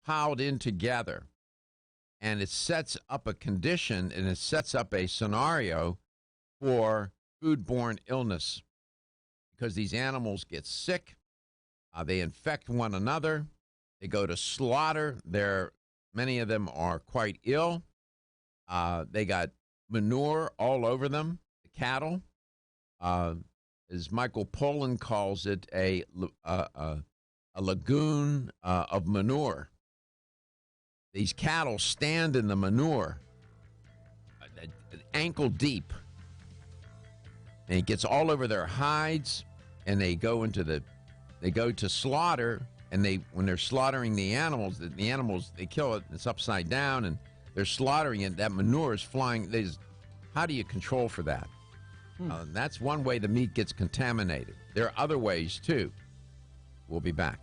piled in together. And it sets up a condition and it sets up a scenario for foodborne illness because these animals get sick. They infect one another. They go to slaughter. Many of them are quite ill. They got manure all over them, the cattle. As Michael Pollan calls it, a lagoon of manure. These cattle stand in the manure, ankle deep, and it gets all over their hides. And they go to slaughter. And when they're slaughtering the animals, they kill it. It's upside down, and they're slaughtering it. That manure is flying. How do you control for that? That's one way the meat gets contaminated. There are other ways too. We'll be back.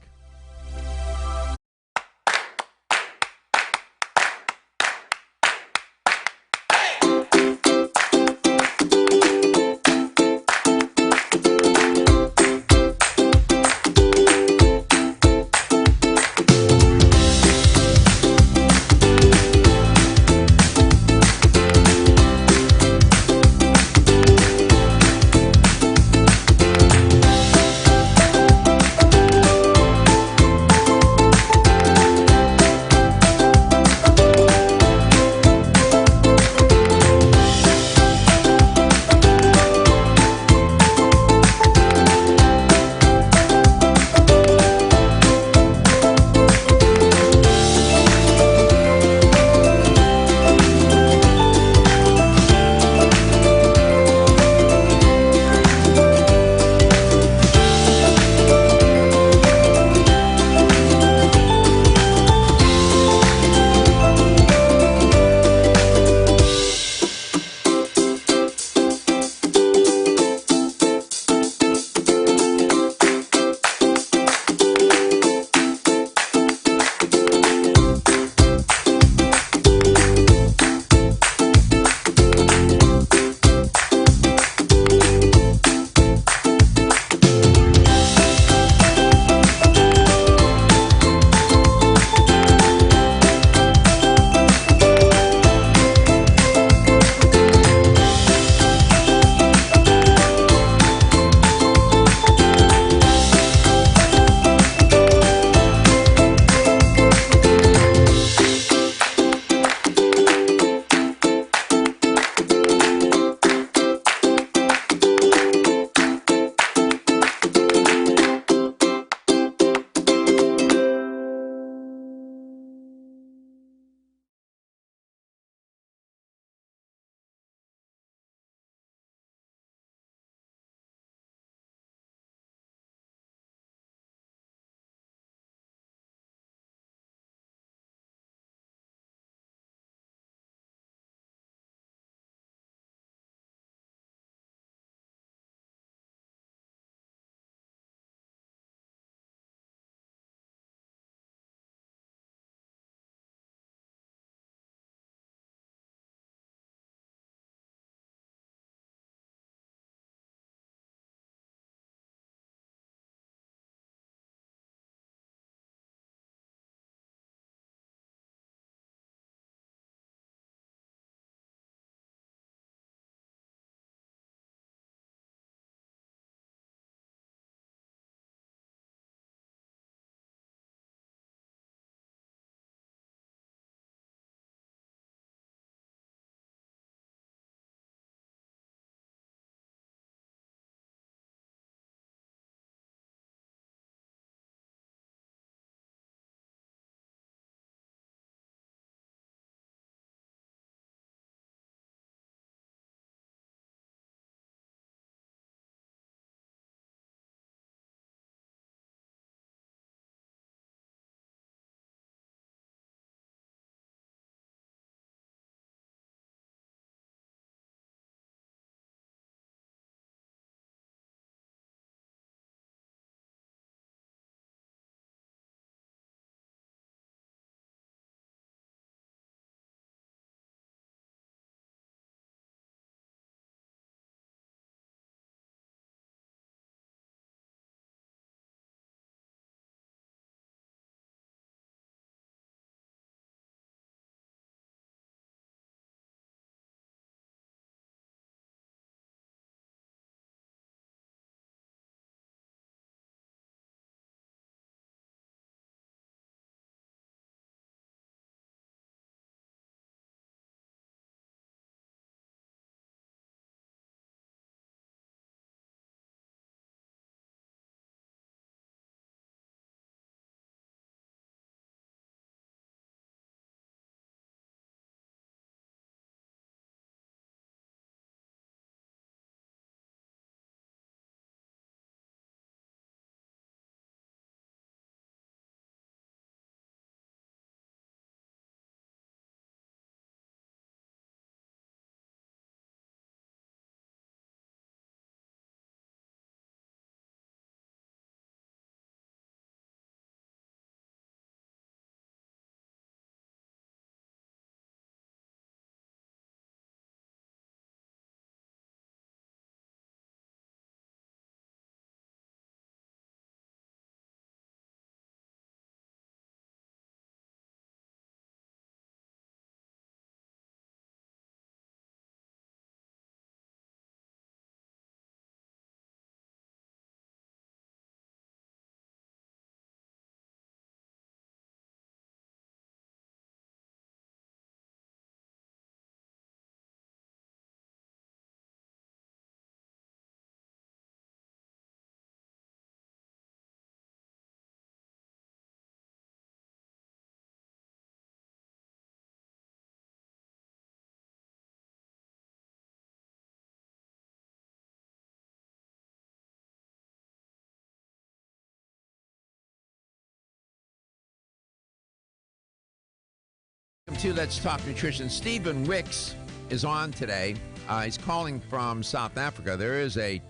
To Let's Talk Nutrition. Stephen Wicks is on today. He's calling from South Africa. There is a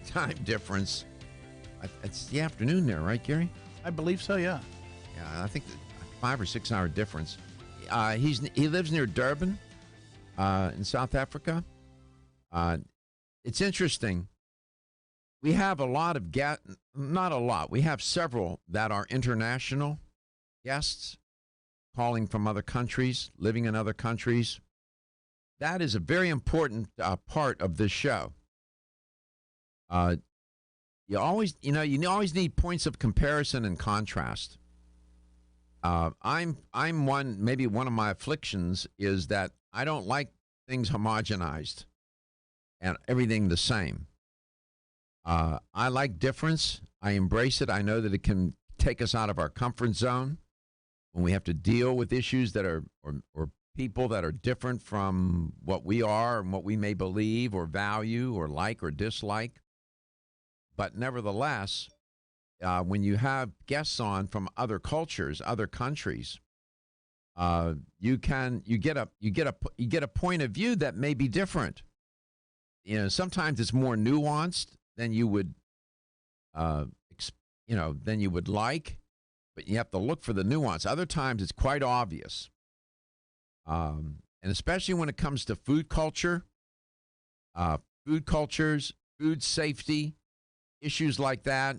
time difference. It's the afternoon there, right, Gary? I believe so, yeah. Yeah, I think 5 or 6 hour difference. He lives near Durban in South Africa. It's interesting. We have a lot of not a lot. We have several that are international guests calling from other countries, living in other countries. That is a very important part of this show. You always need points of comparison and contrast. I'm maybe one of my afflictions is that I don't like things homogenized and everything the same. I like difference. I embrace it. I know that it can take us out of our comfort zone when we have to deal with issues that are or people that are different from what we are and what we may believe or value or like or dislike. But nevertheless, when you have guests on from other cultures, other countries, you get a point of view that may be different. Sometimes it's more nuanced than you would like, but you have to look for the nuance. Other times it's quite obvious. And especially when it comes to food culture, food cultures, food safety, issues like that.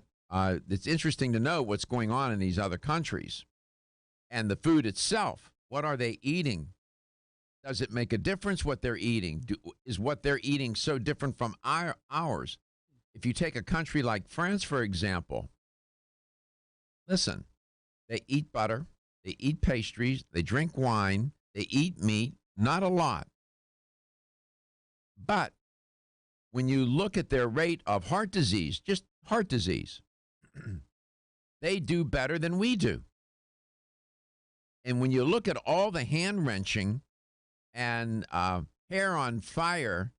It's interesting to know what's going on in these other countries. And the food itself, what are they eating? Does it make a difference what they're eating? Is what they're eating so different from ours? If you take a country like France, for example, listen, they eat butter, they eat pastries, they drink wine, they eat meat, not a lot. But when you look at their rate of heart disease, just heart disease, they do better than we do. And when you look at all the hand-wrenching and hair on fire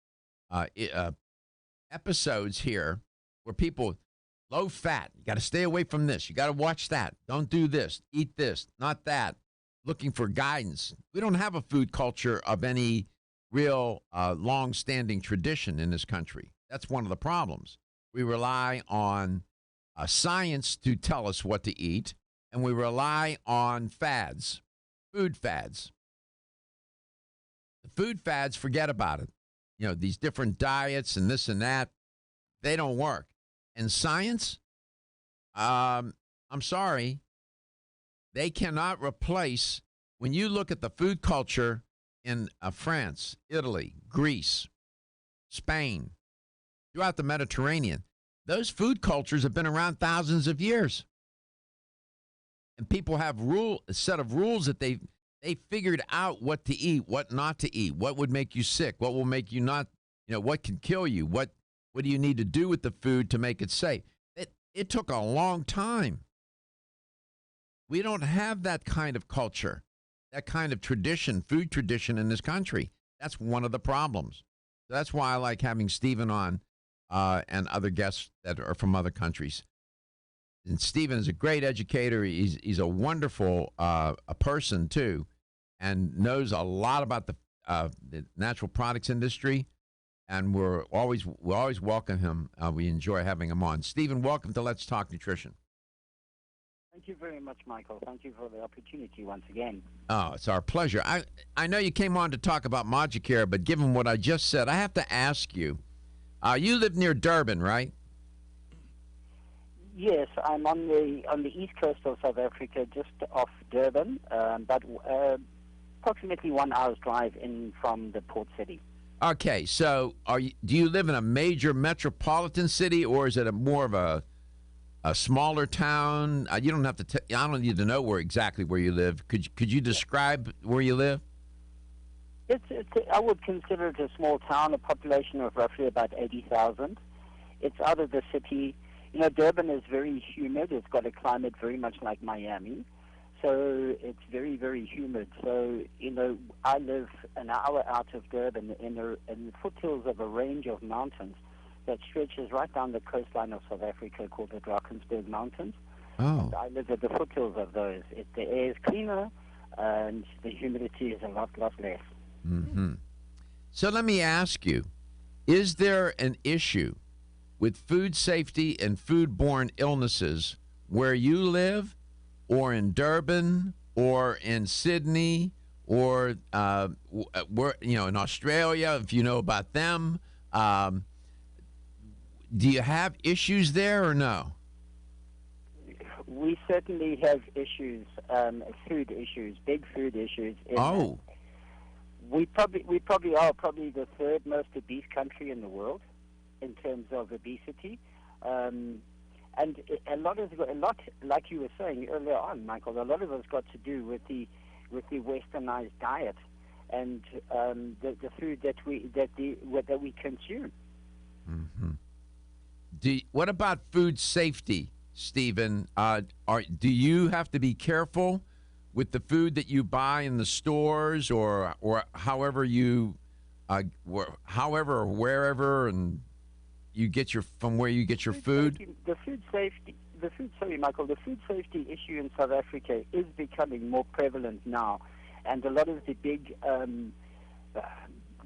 episodes here where people, low fat, you got to stay away from this, you got to watch that, don't do this, eat this, not that, looking for guidance. We don't have a food culture of any real long-standing tradition in this country. That's one of the problems. We rely on science to tell us what to eat, and we rely on fads, food fads. The food fads, forget about it. These different diets and this and that, they don't work. And science, I'm sorry, they cannot replace, when you look at the food culture in France, Italy, Greece, Spain, throughout the Mediterranean, those food cultures have been around thousands of years. And people have a set of rules that they figured out what to eat, what not to eat, what would make you sick, what will make you not, what can kill you, what do you need to do with the food to make it safe. It took a long time. We don't have that kind of culture, that kind of tradition, food tradition in this country. That's one of the problems. That's why I like having Stephen on and other guests that are from other countries. And Stephen is a great educator. He's a wonderful a person, too, and knows a lot about the natural products industry. And we always welcome him. We enjoy having him on. Stephen, welcome to Let's Talk Nutrition. Thank you very much, Michael. Thank you for the opportunity once again. Oh, it's our pleasure. I know you came on to talk about Moducare, but given what I just said, I have to ask you. You live near Durban, right? Yes, I'm on the east coast of South Africa, just off Durban, but approximately 1 hour's drive in from the port city. Okay, so do you live in a major metropolitan city, or is it more of a smaller town? You don't have to. I don't need to know exactly where you live. Could you describe where you live? I would consider it a small town, a population of roughly about 80,000. It's out of the city. Durban is very humid. It's got a climate very much like Miami. So it's very, very humid. So, I live an hour out of Durban in the foothills of a range of mountains that stretches right down the coastline of South Africa called the Drakensberg Mountains. Oh. And I live at the foothills of those. The air is cleaner. and the humidity is a lot less. Hmm. So let me ask you, is there an issue with food safety and foodborne illnesses where you live, or in Durban, or in Sydney, or where, in Australia, if you know about them? Do you have issues there or no? We certainly have issues, food issues, big food issues. Oh, We probably are the third most obese country in the world in terms of obesity, and a lot, like you were saying earlier on, Michael. A lot of it's got to do with the westernized diet and the food that we consume. hmm. What about food safety, Stephen? Do you have to be careful with the food that you buy in the stores, or however you, however or wherever, and you get where you get your food? Sorry, Michael. The food safety issue in South Africa is becoming more prevalent now, and a lot of the big,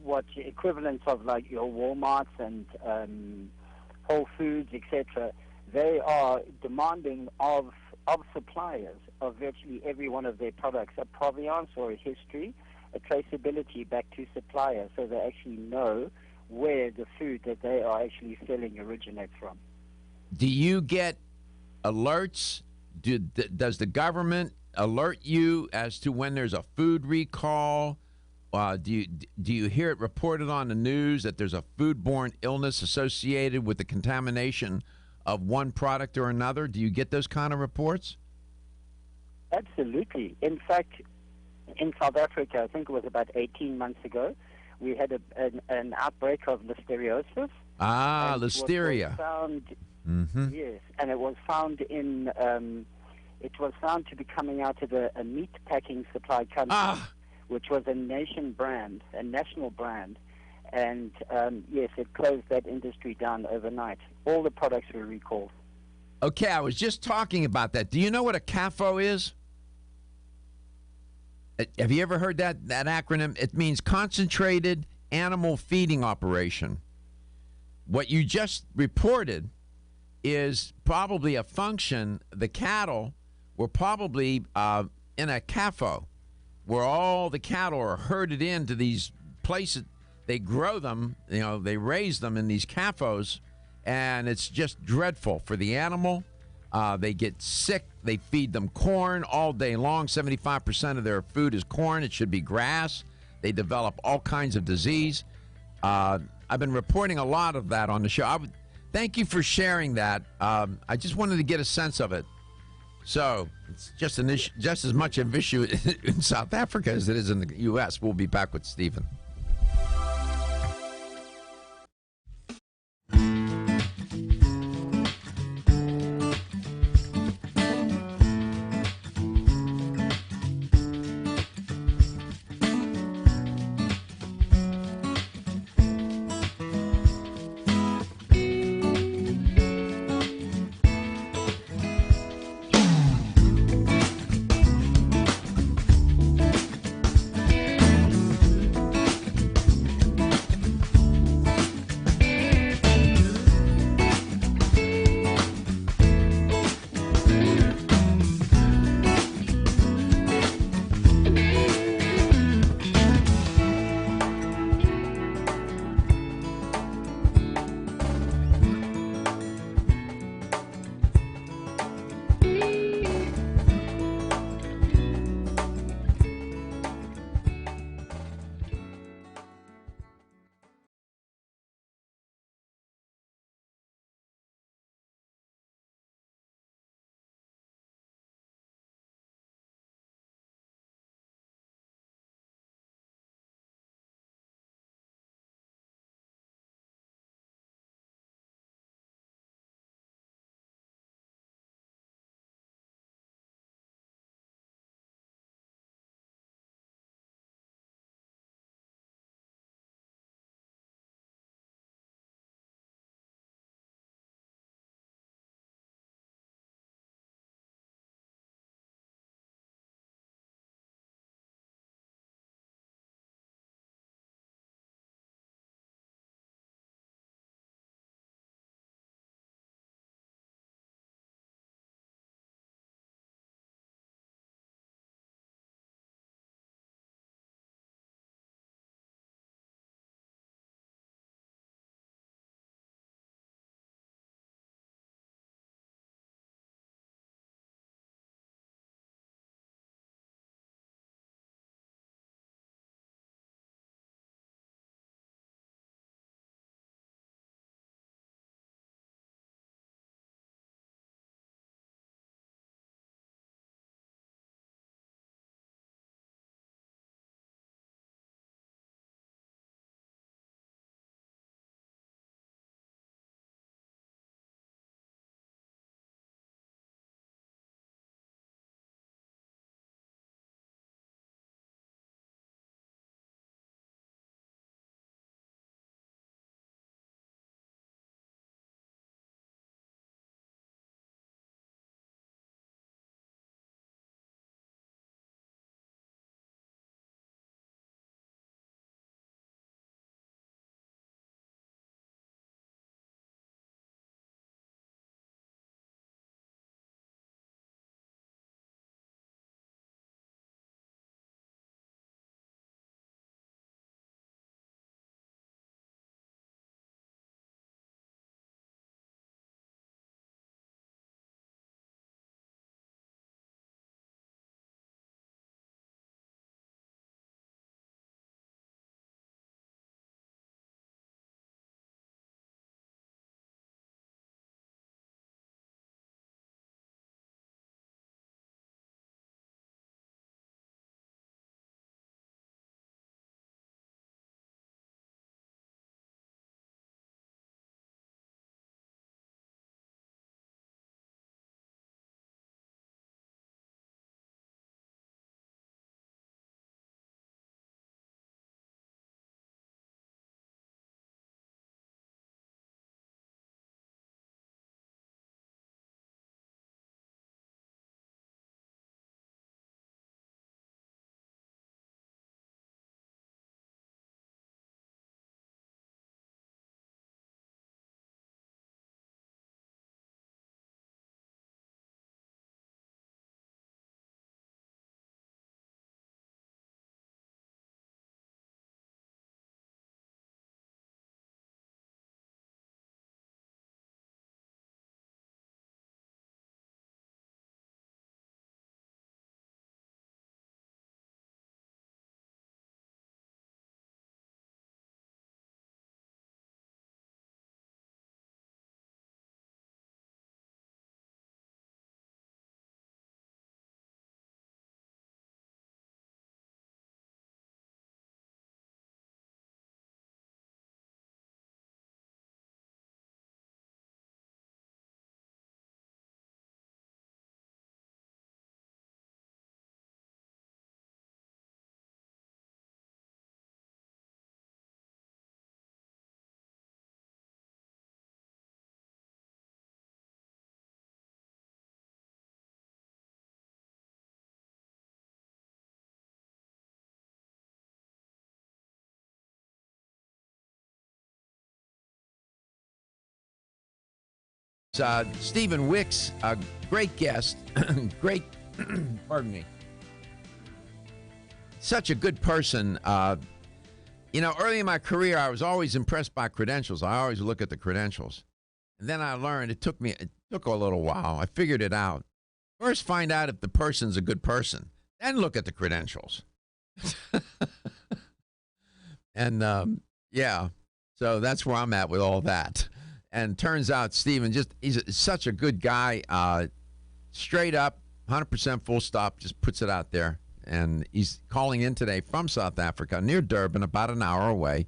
what equivalents of like your WalMarts and Whole Foods, etc., they are demanding of suppliers of virtually every one of their products a provenance or a history, a traceability back to suppliers, so they actually know where the food that they are actually selling originates from. Do you get alerts? Does the government alert you as to when there's a food recall? Do you hear it reported on the news that there's a foodborne illness associated with the contamination of one product or another? Do you get those kind of reports? Absolutely. In fact, in South Africa, I think it was about 18 months ago, we had an outbreak of listeriosis. Listeria. Yes, and it was found to be coming out of a meat packing supply country, which was a national brand, and yes, it closed that industry down overnight. All the products were recalled. Okay, I was just talking about that. Do you know what a CAFO is? Have you ever heard that acronym? It means Concentrated Animal Feeding Operation. What you just reported is probably a function. The cattle were probably in a CAFO, where all the cattle are herded into these places. They grow them, they raise them in these CAFOs, and it's just dreadful for the animal. They get sick. They feed them corn all day long. 75% of their food is corn. It should be grass. They develop all kinds of disease. I've been reporting a lot of that on the show. Thank you for sharing that. I just wanted to get a sense of it. So it's just an issue, just as much an issue in South Africa as it is in the U.S. We'll be back with Stephen. Stephen Wicks, a great guest, great, pardon me, such a good person. Early in my career, I was always impressed by credentials. I always look at the credentials. And then I learned, it took a little while. I figured it out. First, find out if the person's a good person. Then look at the credentials. And, so that's where I'm at with all that. And turns out Stephen, he's such a good guy. Straight up, 100% full stop, just puts it out there. And he's calling in today from South Africa, near Durban, about an hour away.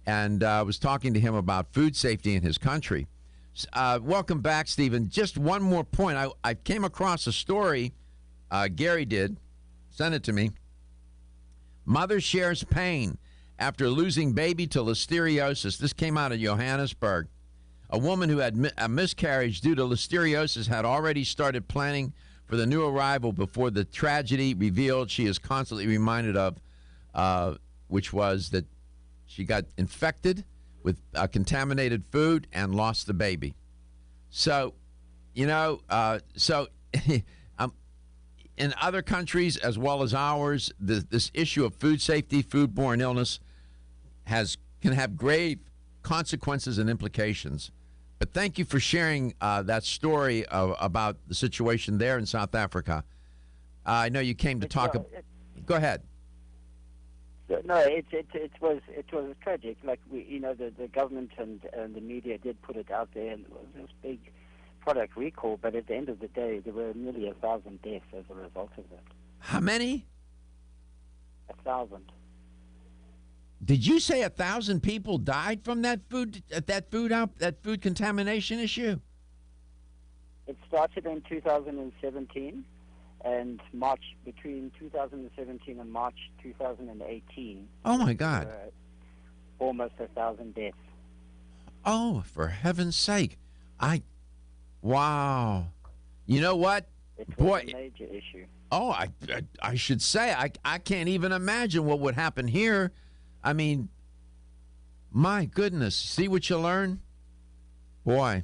And I was talking to him about food safety in his country. Welcome back, Stephen. Just one more point. I came across a story, Gary did, sent it to me. Mother shares pain after losing baby to listeriosis. This came out of Johannesburg. A woman who had a miscarriage due to listeriosis had already started planning for the new arrival before the tragedy revealed she is constantly reminded of, which was that she got infected with contaminated food and lost the baby. So, in other countries as well as ours, this issue of food safety, foodborne illness, can have grave consequences and implications. But thank you for sharing that story about the situation there in South Africa. I know you came to talk. Go ahead. No, it was tragic. Like the government and the media did put it out there, and it was this big product recall. But at the end of the day, there were nearly 1,000 deaths as a result of that. How many? 1,000. Did you say 1,000 people died from that food contamination issue? It started in 2017, and between 2017 and March 2018. Oh my God! Almost 1,000 deaths. Oh, for heaven's sake! Wow. You know what? It was a major issue. Oh, I should say I can't even imagine what would happen here. I mean, my goodness, see what you learn? Boy.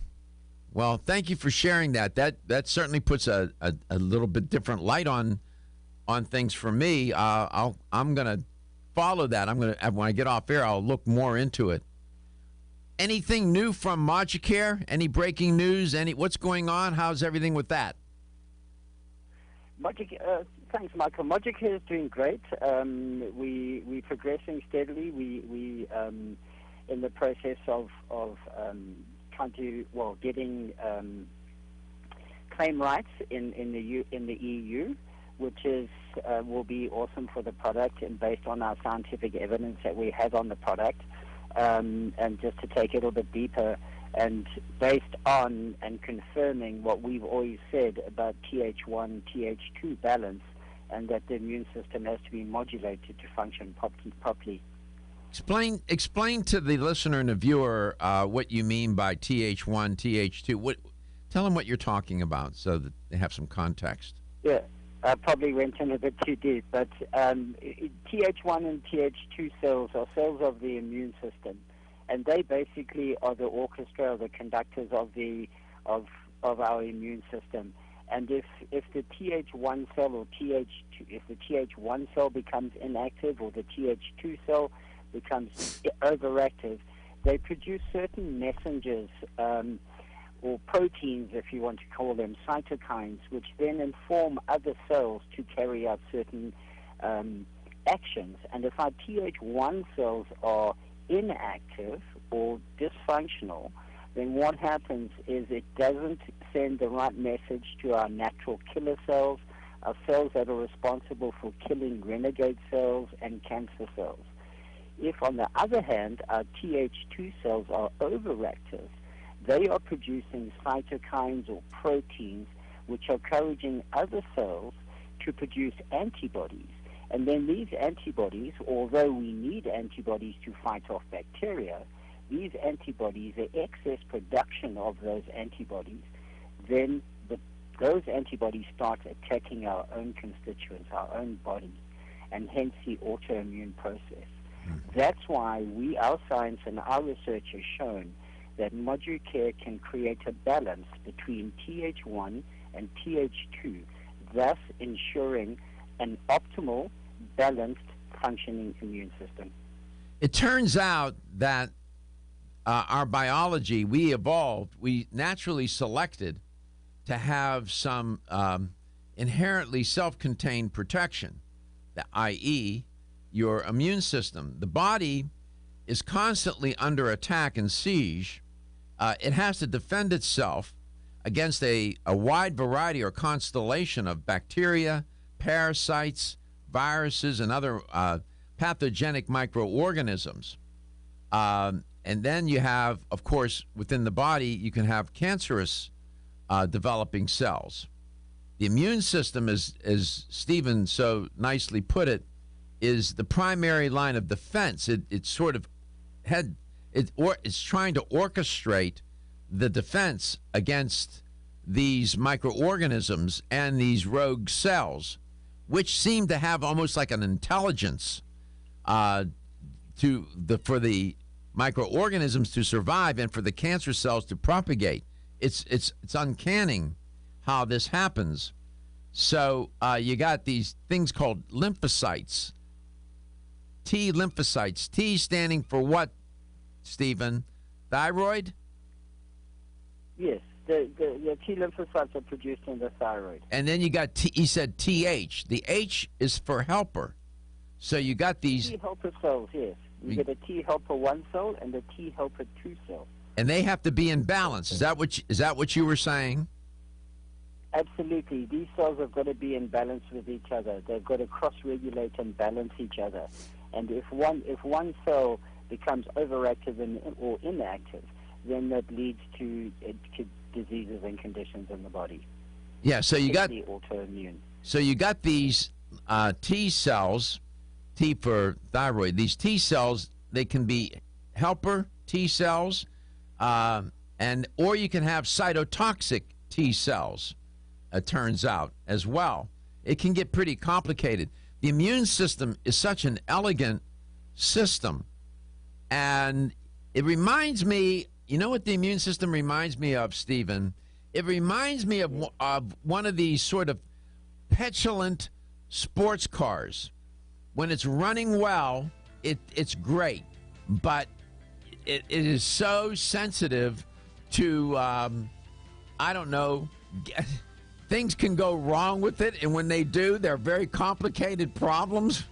Well, thank you for sharing that. That certainly puts a little bit different light on things for me. I'm going to follow that. When I get off air, I'll look more into it. Anything new from Moducare? Any breaking news? What's going on? How's everything with that? Thanks, Michael. Moducare is doing great. We're progressing steadily. We in the process of getting claim rights in the EU, which will be awesome for the product, and based on our scientific evidence that we have on the product, and just to take it a little bit deeper. And based on and confirming what we've always said about Th1, Th2 balance, and that the immune system has to be modulated to function properly. Explain to the listener and the viewer what you mean by Th1, Th2. Tell them what you're talking about so that they have some context. Yeah, I probably went in a bit too deep, but Th1 and Th2 cells are cells of the immune system. And they basically are the orchestra, or the conductors of our immune system. And if the Th1 cell or Th2, if the Th1 cell becomes inactive or the Th2 cell becomes overactive, they produce certain messengers or proteins, if you want to call them, cytokines, which then inform other cells to carry out certain actions. And if our Th1 cells are inactive or dysfunctional, then what happens is it doesn't send the right message to our natural killer cells, our cells that are responsible for killing renegade cells and cancer cells. If, on the other hand, our Th2 cells are overactive, they are producing cytokines or proteins which are encouraging other cells to produce antibodies. And then these antibodies, although we need antibodies to fight off bacteria, these antibodies, the excess production of those antibodies, then those antibodies start attacking our own constituents, our own body, and hence the autoimmune process. That's why our science and our research has shown that Moducare can create a balance between Th1 and Th2, thus ensuring an optimal, balanced, functioning immune system. It turns out that our biology, we evolved, we naturally selected to have some inherently self-contained protection, i.e., your immune system. The body is constantly under attack and siege. It has to defend itself against a wide variety or constellation of bacteria, parasites, viruses, and other pathogenic microorganisms. And then you have, of course, within the body, you can have cancerous developing cells. The immune system, as Stephen so nicely put it, is the primary line of defense. It's sort of it's trying to orchestrate the defense against these microorganisms and these rogue cells, which seem to have almost like an intelligence for the microorganisms to survive and for the cancer cells to propagate. It's uncanny how this happens. So you got these things called lymphocytes, T lymphocytes. T standing for what, Stephen? Thyroid? Yes, the T lymphocytes are produced in the thyroid. And then you got he said TH. The H is for helper. So you got these T helper cells, yes. You get a T helper 1 cell and a T helper 2 cell. And they have to be in balance. Is that what you were saying? Absolutely. These cells have got to be in balance with each other. They've got to cross-regulate and balance each other. And if one cell becomes overactive or inactive, then that leads to diseases and conditions in the body. Yeah. So you got autoimmune. So you got these T cells, T for thyroid. These T cells, they can be helper T cells, or you can have cytotoxic T cells. It turns out as well. It can get pretty complicated. The immune system is such an elegant system, and it reminds me. You know what the immune system reminds me of, Stephen? It reminds me of one of these sort of petulant sports cars. When it's running well, it's great, but it is so sensitive to, I don't know, things can go wrong with it, and when they do, they're very complicated problems.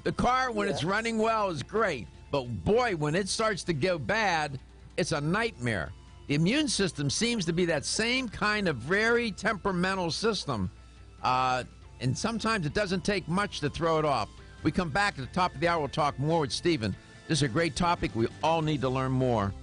The car, when it's running well, is great, but boy, when it starts to go bad, it's a nightmare. The immune system seems to be that same kind of very temperamental system, and sometimes it doesn't take much to throw it off. We come back at the top of the hour. We'll talk more with Stephen. This is a great topic. We all need to learn more.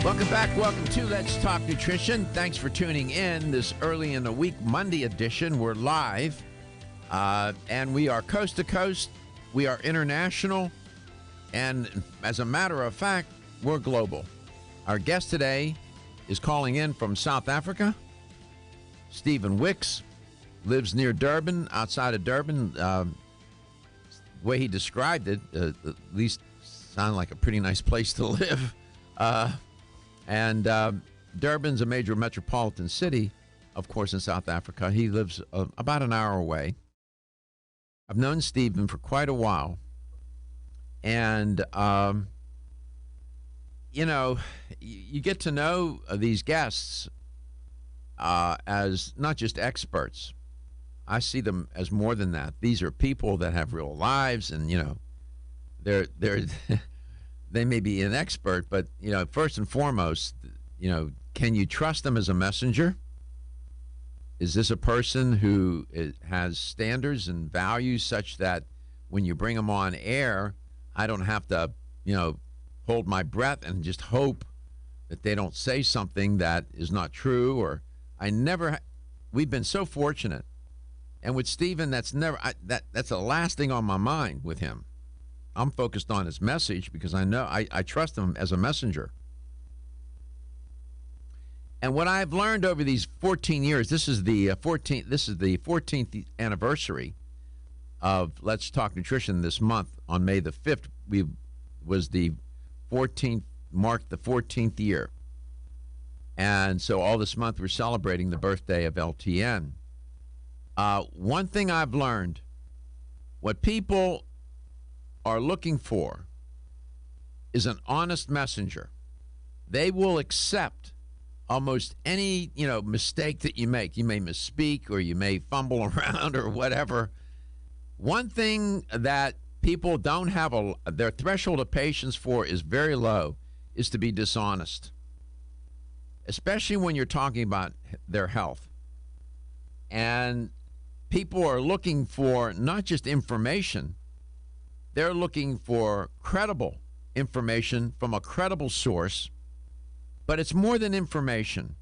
Welcome back. Welcome to Let's Talk Nutrition. Thanks for tuning in this early in the week, Monday edition. We're live, and we are coast to coast. We are international, and as a matter of fact, we're global. Our guest today is calling in from South Africa. Stephen Wicks lives near Durban, outside of Durban. The way he described it, at least sounded like a pretty nice place to live. And Durban's a major metropolitan city, of course, in South Africa. He lives about an hour away. I've known Stephen for quite a while. And, you know, you get to know these guests as not just experts. I see them as more than that. These are people that have real lives, and, you know, they're they may be an expert, but, you know, first and foremost, you know, can you trust them as a messenger? Is this a person who has standards and values such that when you bring them on air, I don't have to, you know, hold my breath and just hope that they don't say something that is not true? Or we've been so fortunate. And with Stephen, that's the last thing on my mind with him. I'm focused on his message because I know I trust him as a messenger. And what I've learned over these 14 years, this is the 14th anniversary of Let's Talk Nutrition this month. On May the 5th, marked the 14th year. And so all this month we're celebrating the birthday of LTN. One thing I've learned, what people are looking for is an honest messenger. They will accept almost any, you know, mistake that you make. You may misspeak or you may fumble around or whatever. One thing that people don't have their threshold of patience for is very low, is to be dishonest, especially when you're talking about their health. And people are looking for not just information, they're looking for credible information from a credible source, but it's more than information.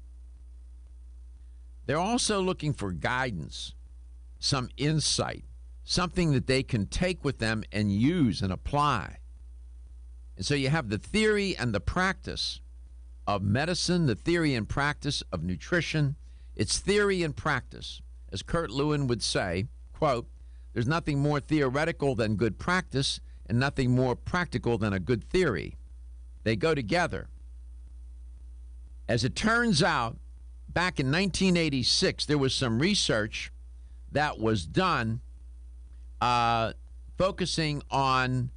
They're also looking for guidance, some insight, something that they can take with them and use and apply. And so you have the theory and the practice of medicine, the theory and practice of nutrition. It's theory and practice. As Kurt Lewin would say, quote, "There's nothing more theoretical than good practice and nothing more practical than a good theory." They go together. As it turns out, back in 1986, there was some research that was done focusing on,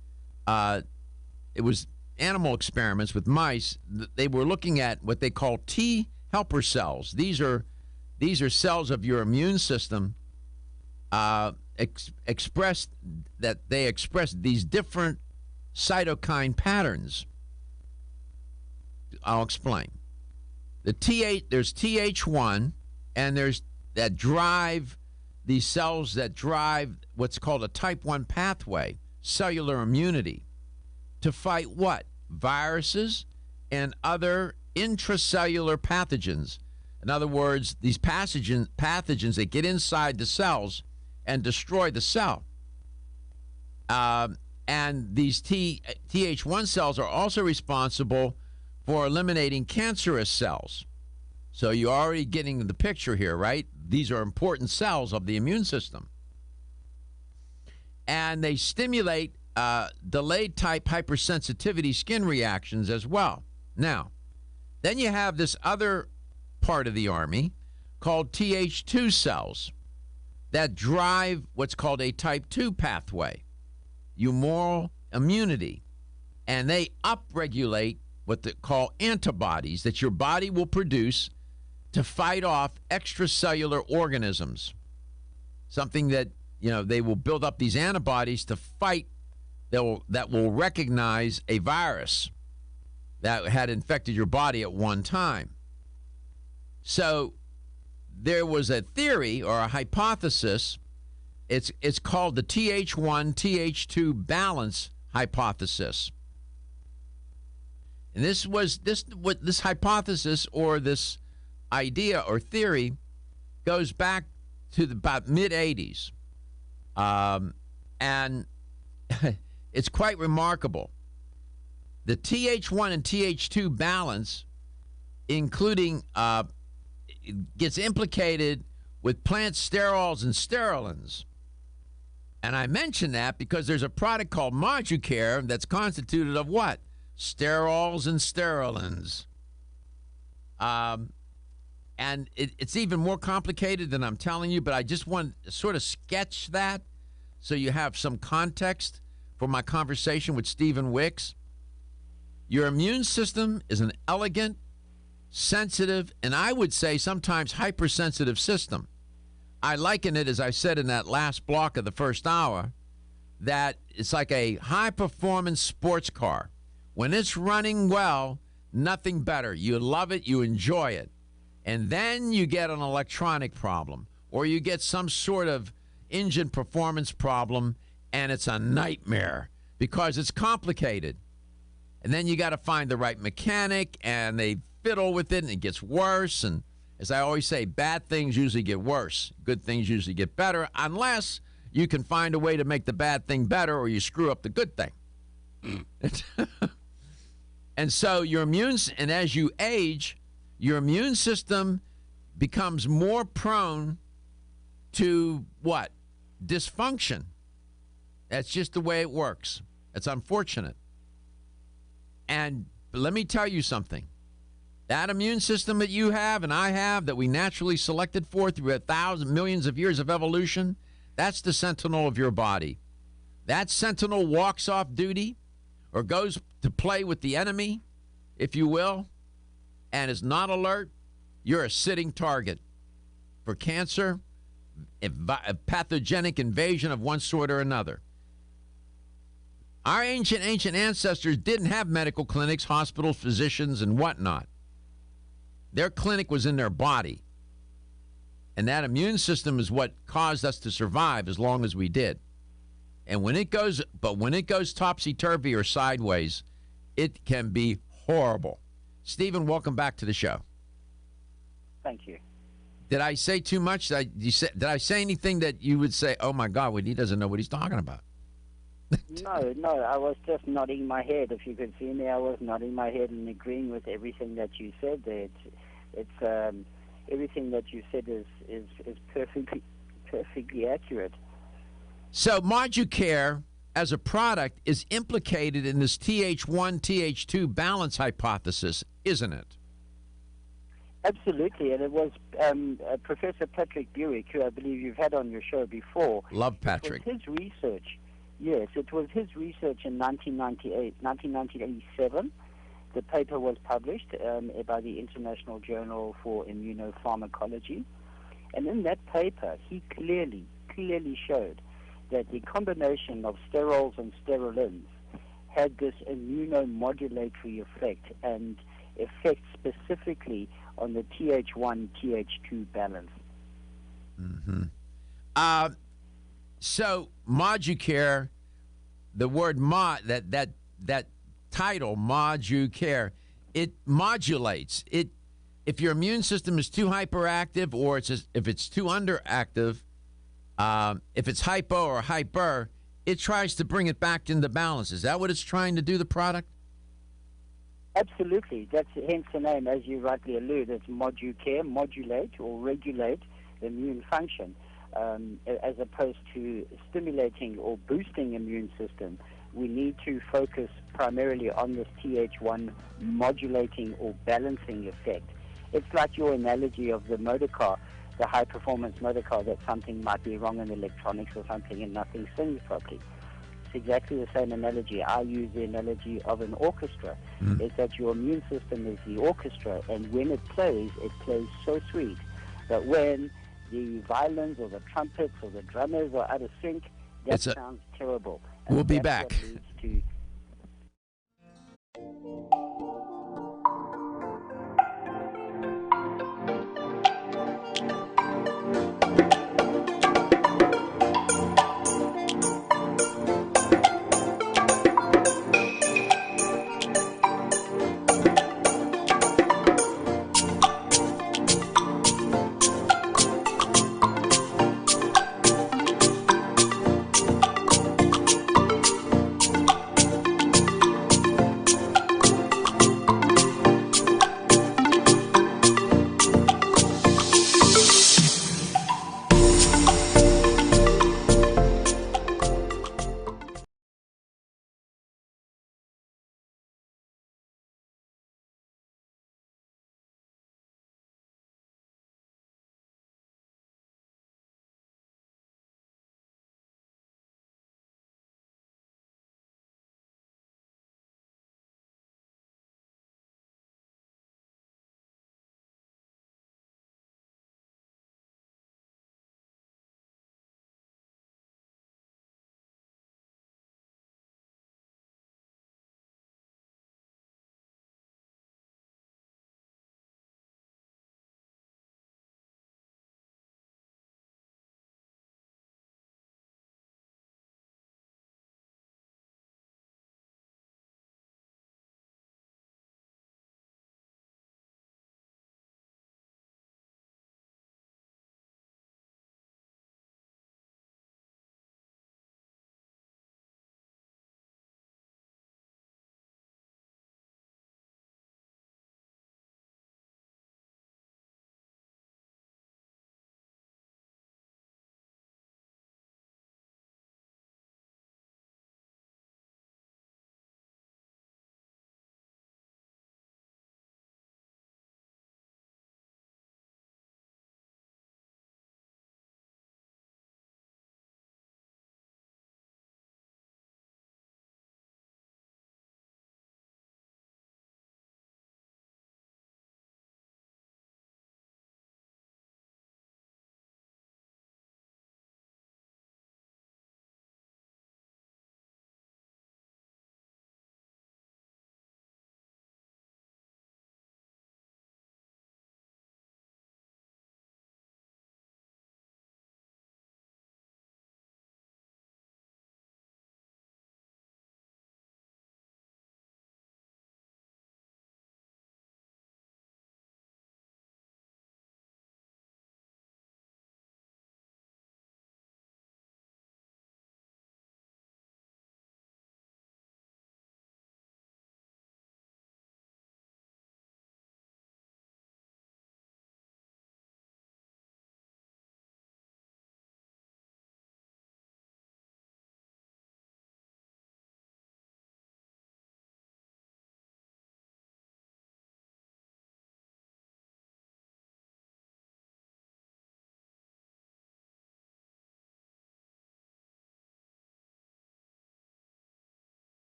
it was animal experiments with mice. They were looking at what they call T helper cells. These are cells of your immune system express these different cytokine patterns. I'll explain. There's TH1, and there's that drive, these cells that drive what's called a type 1 pathway, cellular immunity, to fight what? Viruses and other intracellular pathogens. In other words, these pathogens that get inside the cells and destroy the cell. And these TH1 cells are also responsible for eliminating cancerous cells. So you're already getting the picture here, right? These are important cells of the immune system. And they stimulate delayed type hypersensitivity skin reactions as well. Now, then you have this other part of the army called TH2 cells that drive what's called a type 2 pathway, humoral immunity, and they upregulate what they call antibodies that your body will produce to fight off extracellular organisms. Something that, you know, they will build up these antibodies to fight that will recognize a virus that had infected your body at one time. So there was a theory or a hypothesis. It's called the TH1 TH2 balance hypothesis. And this hypothesis or this idea or theory goes back to about mid 80s. And it's quite remarkable. The TH1 and TH2 balance, including, gets implicated with plant sterols and sterolins. And I mention that because there's a product called Moducare that's constituted of what? Sterols and sterolins. And it's even more complicated than I'm telling you, but I just want to sort of sketch that so you have some context for my conversation with Stephen Wicks. Your immune system is an elegant, sensitive, and I would say sometimes hypersensitive system. I liken it, as I said in that last block of the first hour, that it's like a high-performance sports car. When it's running well, nothing better. You love it, you enjoy it. And then you get an electronic problem, or you get some sort of engine performance problem, and it's a nightmare because it's complicated. And then you got to find the right mechanic, and they fiddle with it, and it gets worse. And as I always say, bad things usually get worse. Good things usually get better, unless you can find a way to make the bad thing better or you screw up the good thing. And so and as you age, your immune system becomes more prone to what? Dysfunction. That's just the way it works. It's unfortunate. And let me tell you something. That immune system that you have and I have, that we naturally selected for through millions of years of evolution, that's the sentinel of your body. That sentinel walks off duty or goes to play with the enemy, if you will, and is not alert, you're a sitting target for cancer, a pathogenic invasion of one sort or another. Our ancient ancestors didn't have medical clinics, hospitals, physicians, and whatnot. Their clinic was in their body. And that immune system is what caused us to survive as long as we did. And when it goes topsy-turvy or sideways, it can be horrible. Stephen, welcome back to the show. Thank you. Did I say too much? Did I say anything that you would say, oh, my God, he doesn't know what he's talking about? No, I was just nodding my head. If you could see me, I was nodding my head and agreeing with everything that you said there. It's everything that you said is perfectly accurate. So Moducare, as a product, is implicated in this TH1, TH2 balance hypothesis, isn't it? Absolutely, and it was Professor Patrick Buick, who I believe you've had on your show before. Love Patrick. It was his research. Yes, it was his research in 1987. The paper was published by the International Journal for Immunopharmacology. And in that paper, he clearly showed that the combination of sterols and sterolins had this immunomodulatory effect and effect specifically on the TH1, TH2 balance. Mm-hmm. So Moducare, the word that title, Moducare, it modulates. If your immune system is too hyperactive or if it's too underactive, if it's hypo or hyper, it tries to bring it back into balance. Is that what it's trying to do, the product? Absolutely. That's hence the name, as you rightly allude. It's Moducare, modulate or regulate immune function. As opposed to stimulating or boosting immune system, we need to focus primarily on this TH1 modulating or balancing effect. It's like your analogy of the motor car, the high-performance motor car, that something might be wrong in electronics or something and nothing sings properly. It's exactly the same analogy. I use the analogy of an orchestra. Is that your immune system is the orchestra, and when it plays so sweet that when the violins or the trumpets or the drummers are out of sync, that sounds terrible. And we'll be back. What leads to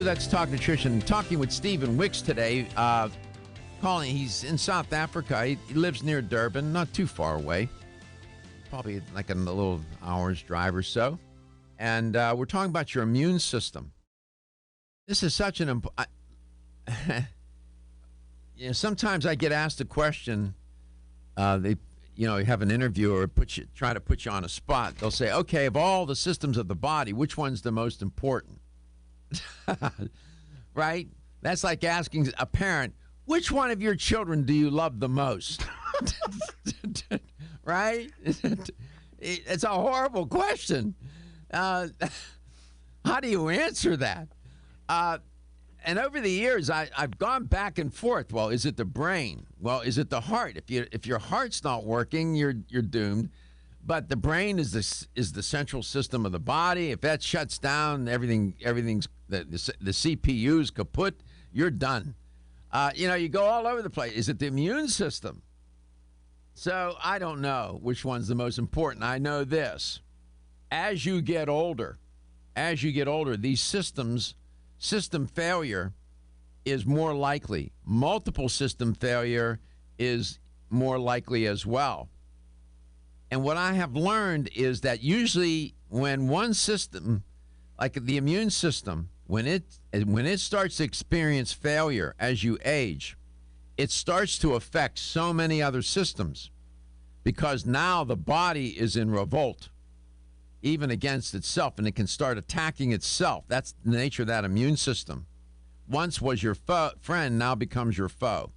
That's Talk Nutrition. Talking with Stephen Wicks today. He's in South Africa. He lives near Durban, not too far away. Probably like a little hour's drive or so. And we're talking about your immune system. This is such an important... sometimes I get asked a question. They have an interview or try to put you on a spot. They'll say, okay, of all the systems of the body, which one's the most important? Right? That's like asking a parent, which one of your children do you love the most? Right? It's a horrible question. How do you answer that? And over the years, I've gone back and forth. Well, is it the brain? Well, is it the heart? If your heart's not working, you're doomed. But the brain is the central system of the body. If that shuts down, everything's the CPU's kaput. You're done. You go all over the place. Is it the immune system? So I don't know which one's the most important. I know this: as you get older, these system failure is more likely. Multiple system failure is more likely as well. And what I have learned is that usually when one system, like the immune system, when it starts to experience failure as you age, it starts to affect so many other systems because now the body is in revolt, even against itself, and it can start attacking itself. That's the nature of that immune system. Once was your friend, now becomes your foe.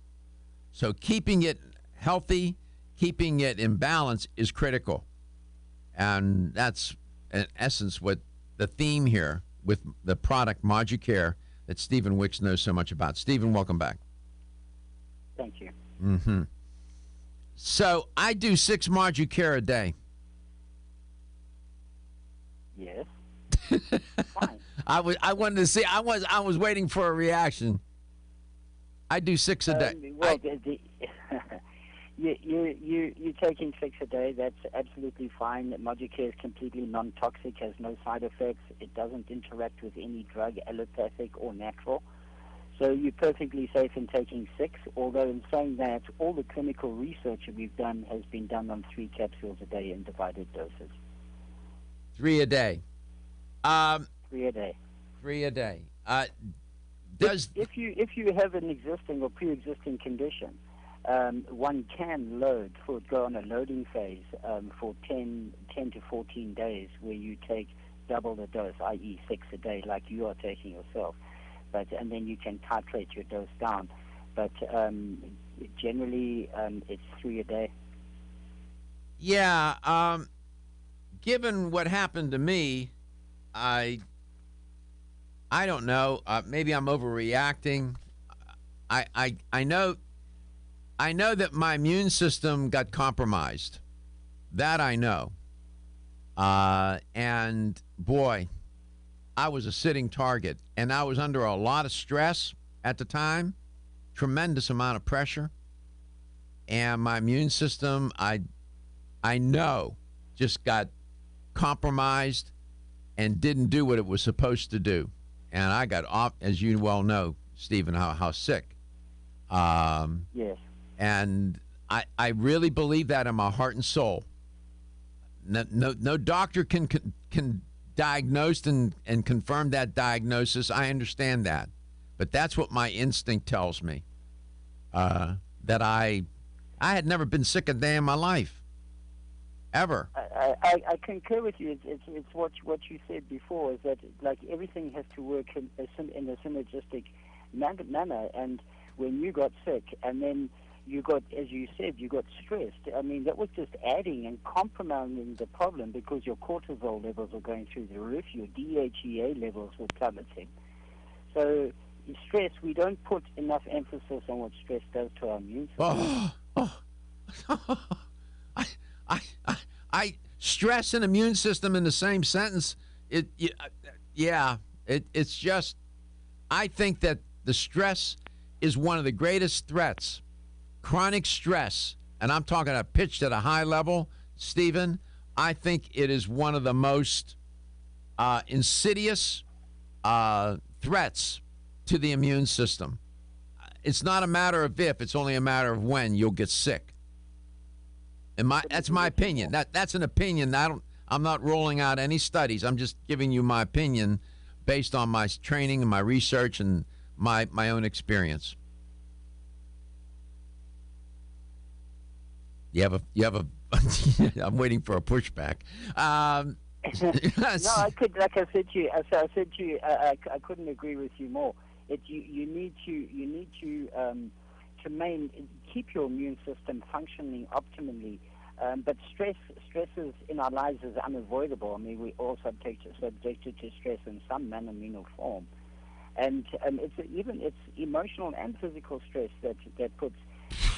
So keeping it healthy, keeping it in balance is critical. And that's, in essence, what the theme here with the product Moducare that Stephen Wicks knows so much about. Stephen, welcome back. Thank you. Mm-hmm. So I do 6 Moducare a day. Yes. Fine. I wanted to see. I was waiting for a reaction. I do 6 a day. Well, you're taking 6 a day. That's absolutely fine. Moducare is completely non-toxic, has no side effects. It doesn't interact with any drug, allopathic or natural. So you're perfectly safe in taking 6. Although in saying that, all the clinical research that we've done has been done on 3 capsules a day in divided doses. 3 a day. 3 a day. 3 a day. If you have an existing or pre-existing condition, one can go on a loading phase for 10 to 14 days where you take double the dose, i.e. 6 a day, like you are taking yourself. And then you can titrate your dose down. But generally, it's 3 a day. Yeah. Given what happened to me, I don't know. Maybe I'm overreacting. I know that my immune system got compromised. That I know. And boy, I was a sitting target, and I was under a lot of stress at the time, tremendous amount of pressure, and my immune system, I know, just got compromised and didn't do what it was supposed to do. And I got off, as you well know, Stephen, how sick. Yes. And I really believe that in my heart and soul. No doctor can diagnose and confirm that diagnosis. I understand that. But that's what my instinct tells me. That I had never been sick a day in my life. Ever. I concur with you. It's what you said before, is that like everything has to work in a synergistic manner. And when you got sick, and then you got, as you said, you got stressed. I mean, that was just adding and compounding the problem because your cortisol levels were going through the roof, your DHEA levels were plummeting. So stress, we don't put enough emphasis on what stress does to our immune system. I stress and immune system in the same sentence. It's just, I think that the stress is one of the greatest threats. Chronic stress, and I'm talking about pitched at a high level, Stephen, I think it is one of the most insidious threats to the immune system. It's not a matter of if, it's only a matter of when you'll get sick. And that's my opinion. That's an opinion. I'm not rolling out any studies. I'm just giving you my opinion based on my training and my research and my own experience. You have a I'm waiting for a pushback. No, I could, like I said to you, I couldn't agree with you more. You need to keep your immune system functioning optimally. But stresses in our lives is unavoidable. I mean, we all subjected to stress in some manner, mean, or form, and it's emotional and physical stress that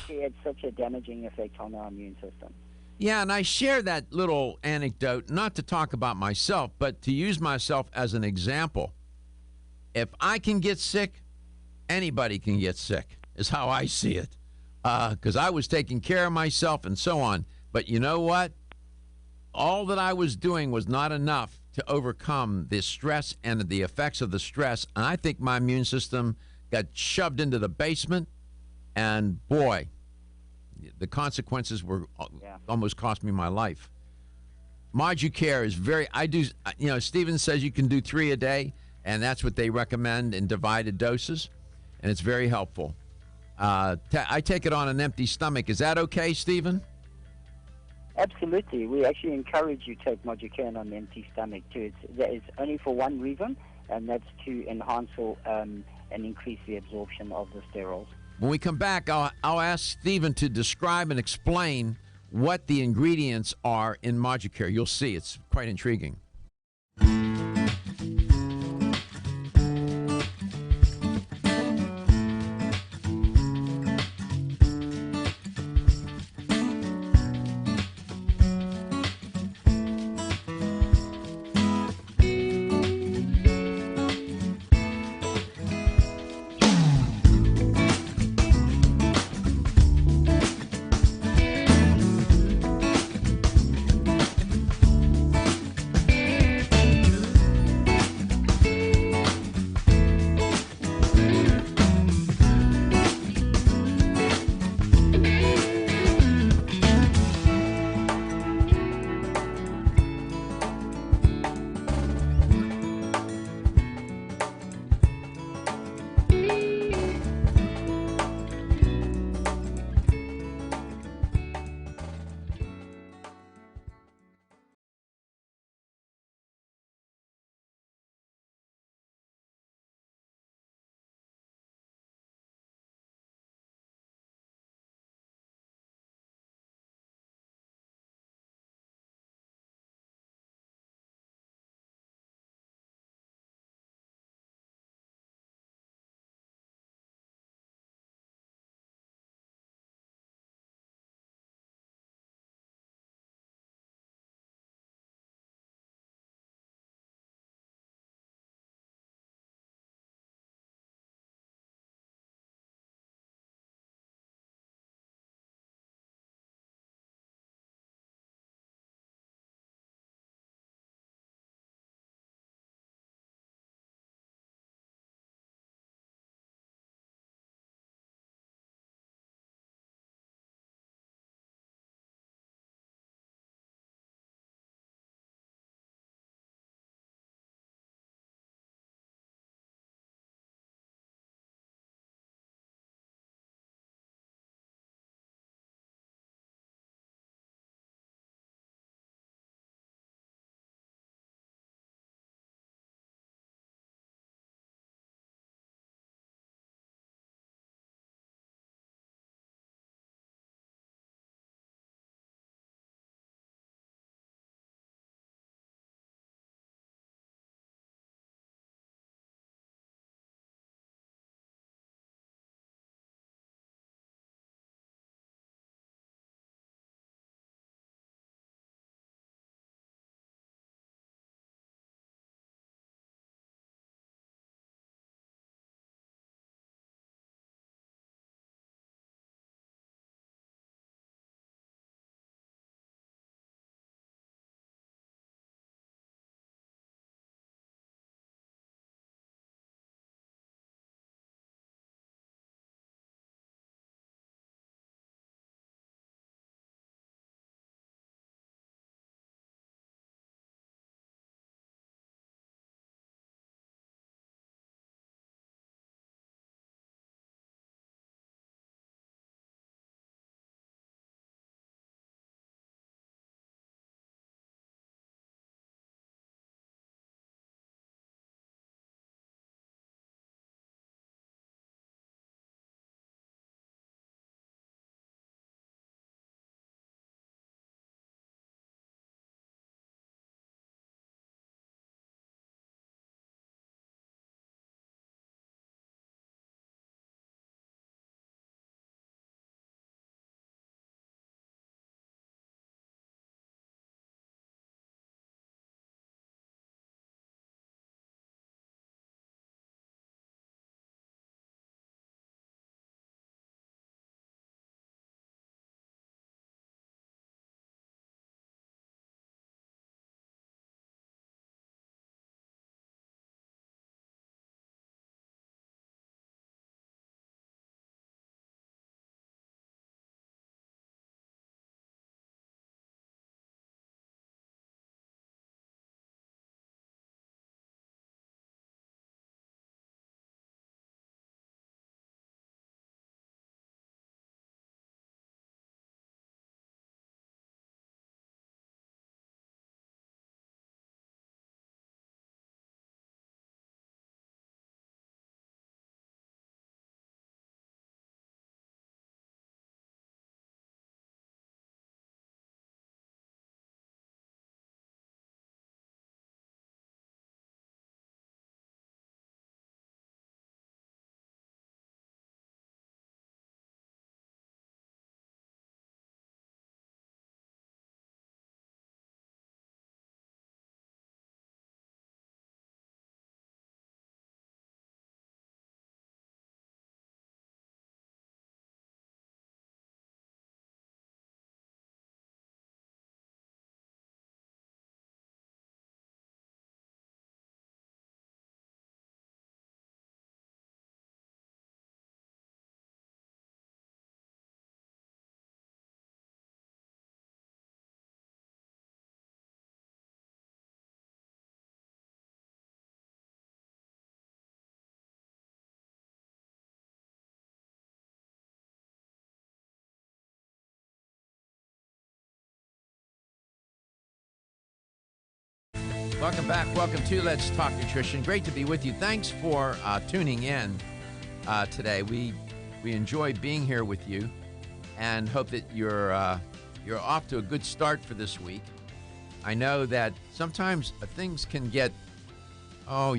creates such a damaging effect on our immune system. Yeah, and I share that little anecdote not to talk about myself, but to use myself as an example. If I can get sick, anybody can get sick, is how I see it, because I was taking care of myself and so on. But you know what? All that I was doing was not enough to overcome the stress and the effects of the stress. And I think my immune system got shoved into the basement. And boy, the consequences were almost cost me my life. Moducare is Stephen says you can do 3 a day, and that's what they recommend in divided doses. And it's very helpful. I take it on an empty stomach. Is that okay, Stephen? Absolutely. We actually encourage you to take Moducare on an empty stomach too. It's only for one reason, and that's to enhance and increase the absorption of the sterols. When we come back, I'll ask Stephen to describe and explain what the ingredients are in Moducare. You'll see. It's quite intriguing. Welcome back. Welcome to Let's Talk Nutrition. Great to be with you. Thanks for tuning in today. We enjoy being here with you, and hope that you're off to a good start for this week. I know that sometimes things can get, a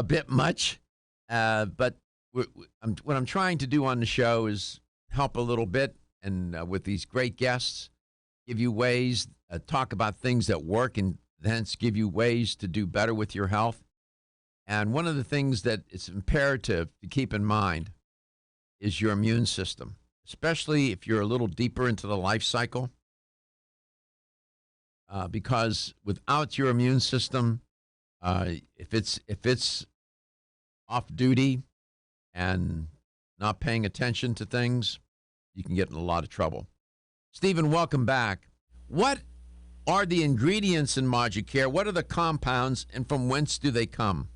bit much, but what I'm trying to do on the show is help a little bit, and with these great guests, give you ways, talk about things that work, and hence give you ways to do better with your health. And one of the things that it's imperative to keep in mind is your immune system, especially if you're a little deeper into the life cycle. Because without your immune system, if it's off duty and not paying attention to things, you can get in a lot of trouble. Stephen, welcome back. What are the ingredients in Moducare? What are the compounds, and from whence do they come?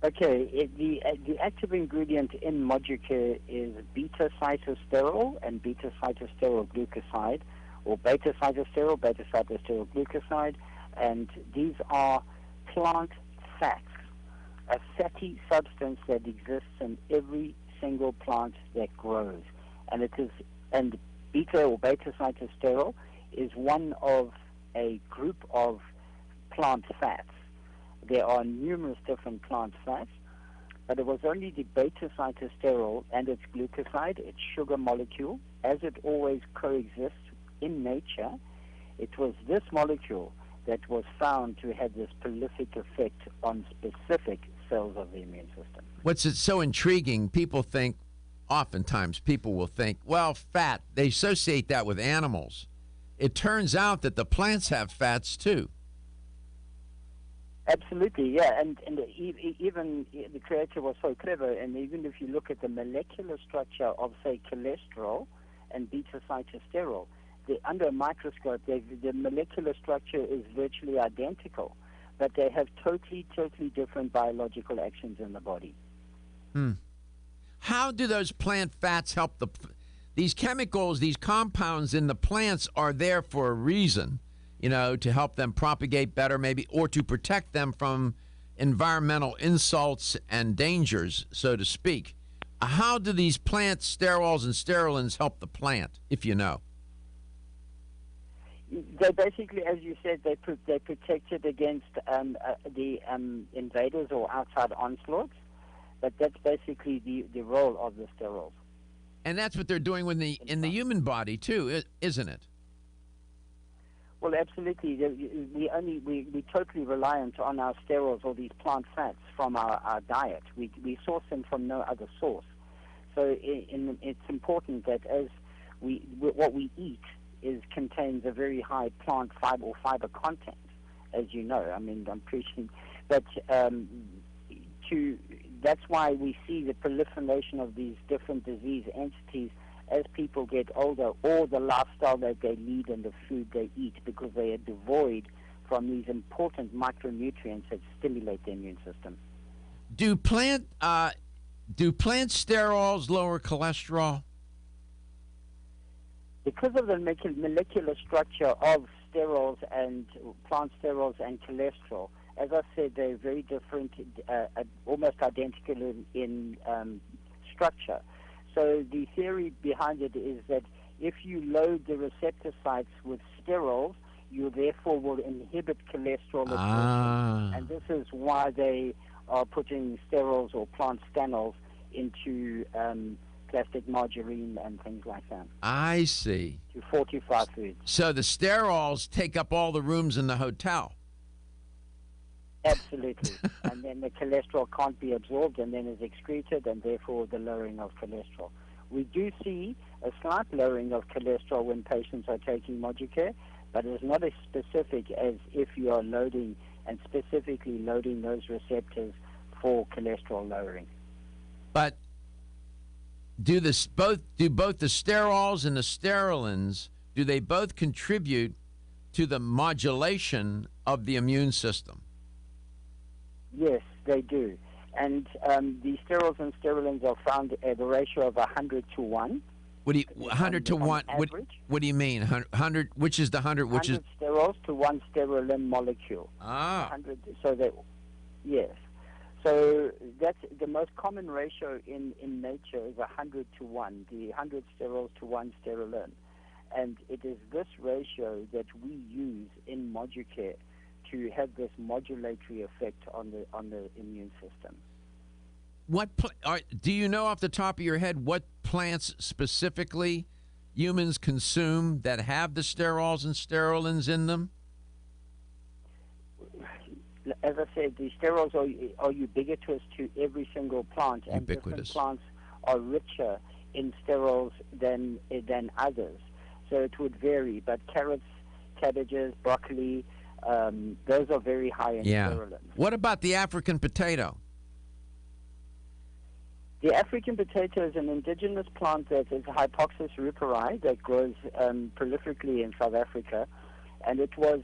Okay, the active ingredient in Moducare is beta-cytosterol and beta-cytosterol glucoside, or beta-cytosterol, beta-cytosterol glucoside, and these are plant fats, a fatty substance that exists in every single plant that grows, and beta or beta-cytosterol is one of a group of plant fats. There are numerous different plant fats, but it was only the beta-cytosterol and its glucoside, its sugar molecule, as it always coexists in nature. It was this molecule that was found to have this prolific effect on specific cells of the immune system. What's it so intriguing? Oftentimes people will think, well, fat, they associate that with animals. It turns out that the plants have fats too. Absolutely, yeah, and even the creator was so clever, and even if you look at the molecular structure of, say, cholesterol and beta-cytosterol, under a microscope, the molecular structure is virtually identical, but they have totally different biological actions in the body. How do those plant fats help these chemicals, these compounds in the plants are there for a reason, to help them propagate better maybe, or to protect them from environmental insults and dangers, so to speak. How do these plant sterols and sterolins help the plant, if you know? They basically, as you said, they protect it against the invaders or outside onslaughts, but that's basically the role of the sterols. And that's what they're doing in the human body too, isn't it? Well, absolutely. We totally reliant on our sterols or these plant fats from our diet. We source them from no other source. So it's important that what we eat contains a very high plant fiber or fiber content, as you know. I mean, I'm preaching, but that's why we see the proliferation of these different disease entities as people get older, or the lifestyle that they lead and the food they eat, because they are devoid from these important micronutrients that stimulate the immune system. Do plant sterols lower cholesterol? Because of the molecular structure of sterols and plant sterols and cholesterol, as I said, they're very different, almost identical in structure. So the theory behind it is that if you load the receptor sites with sterols, you therefore will inhibit cholesterol absorption. And this is why they are putting sterols or plant stanols into plastic margarine and things like that. I see. To fortify foods. So the sterols take up all the rooms in the hotel. Absolutely. And then the cholesterol can't be absorbed and then is excreted, and therefore the lowering of cholesterol. We do see a slight lowering of cholesterol when patients are taking Moducare, but it's not as specific as if you are loading and specifically loading those receptors for cholesterol lowering. But do both the sterols and the sterolins, do they both contribute to the modulation of the immune system? Yes, they do. And the sterols and sterolins are found at a ratio of 100 to 1. What do you 100 to on 1? average. What do you mean? 100? Which is the 100? Which is 100 sterols to 1 sterolin molecule. 100. So that, yes. So that's the most common ratio in nature is 100 to 1. The 100 sterols to 1 sterolin, and it is this ratio that we use in Moducare to have this modulatory effect on the immune system. Do you know off the top of your head what plants specifically humans consume that have the sterols and sterolins in them? As I said, the sterols are ubiquitous to every single plant, and different plants are richer in sterols than others. So it would vary, but carrots, cabbages, broccoli, those are very high in sterolins. What about the African potato? The African potato is an indigenous plant that is Hypoxis ruperi that grows prolifically in South Africa, and that was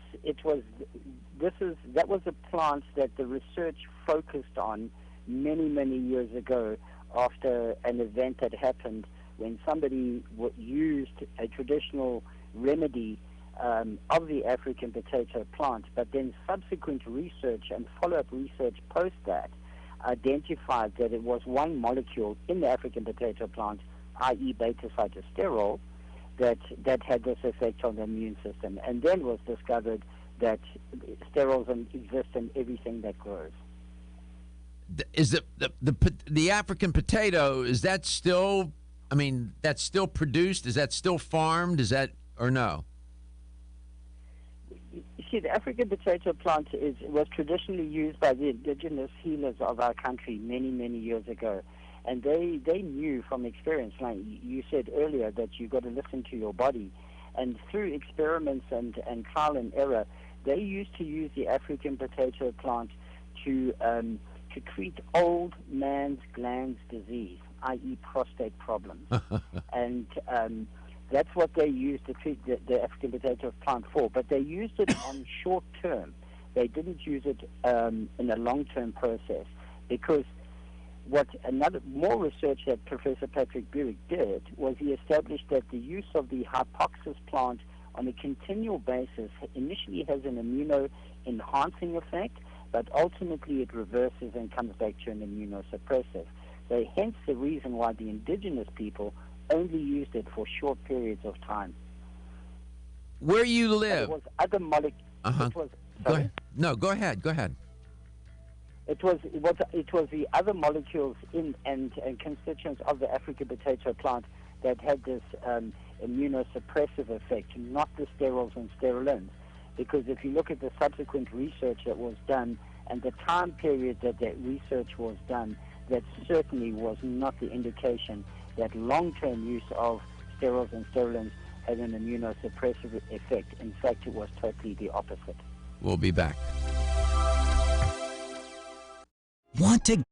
a plant that the research focused on many years ago after an event that happened when somebody used a traditional remedy of the African potato plant, but then subsequent research and follow-up research post that identified that it was one molecule in the African potato plant, i.e. beta-cytosterol, that had this effect on the immune system. And then was discovered that sterols exist in everything that grows. Is the African potato, is that still, I mean, that's still produced? Is that still farmed? Is that, or no? You see, the African potato plant was traditionally used by the indigenous healers of our country many years ago. And they knew from experience, like you said earlier, that you've got to listen to your body. And through experiments and trial and error, they used to use the African potato plant to treat old man's glands disease, i.e. prostate problems. And that's what they used to treat the African potato plant for. But they used it on short term. They didn't use it in a long-term process, because more research that Professor Patrick Burik did was he established that the use of the Hypoxis plant on a continual basis initially has an immuno-enhancing effect, but ultimately it reverses and comes back to an immunosuppressive. So hence the reason why the indigenous people only used it for short periods of time. Where you live? It was other molecules. Go ahead. No, go ahead. Go ahead. It was the other molecules in and constituents of the African potato plant that had this immunosuppressive effect, not the sterols and sterolins. Because if you look at the subsequent research that was done and the time period that research was done, that certainly was not the indication that long-term use of sterols and sterolins had an immunosuppressive effect. In fact, it was totally the opposite. We'll be back. Want to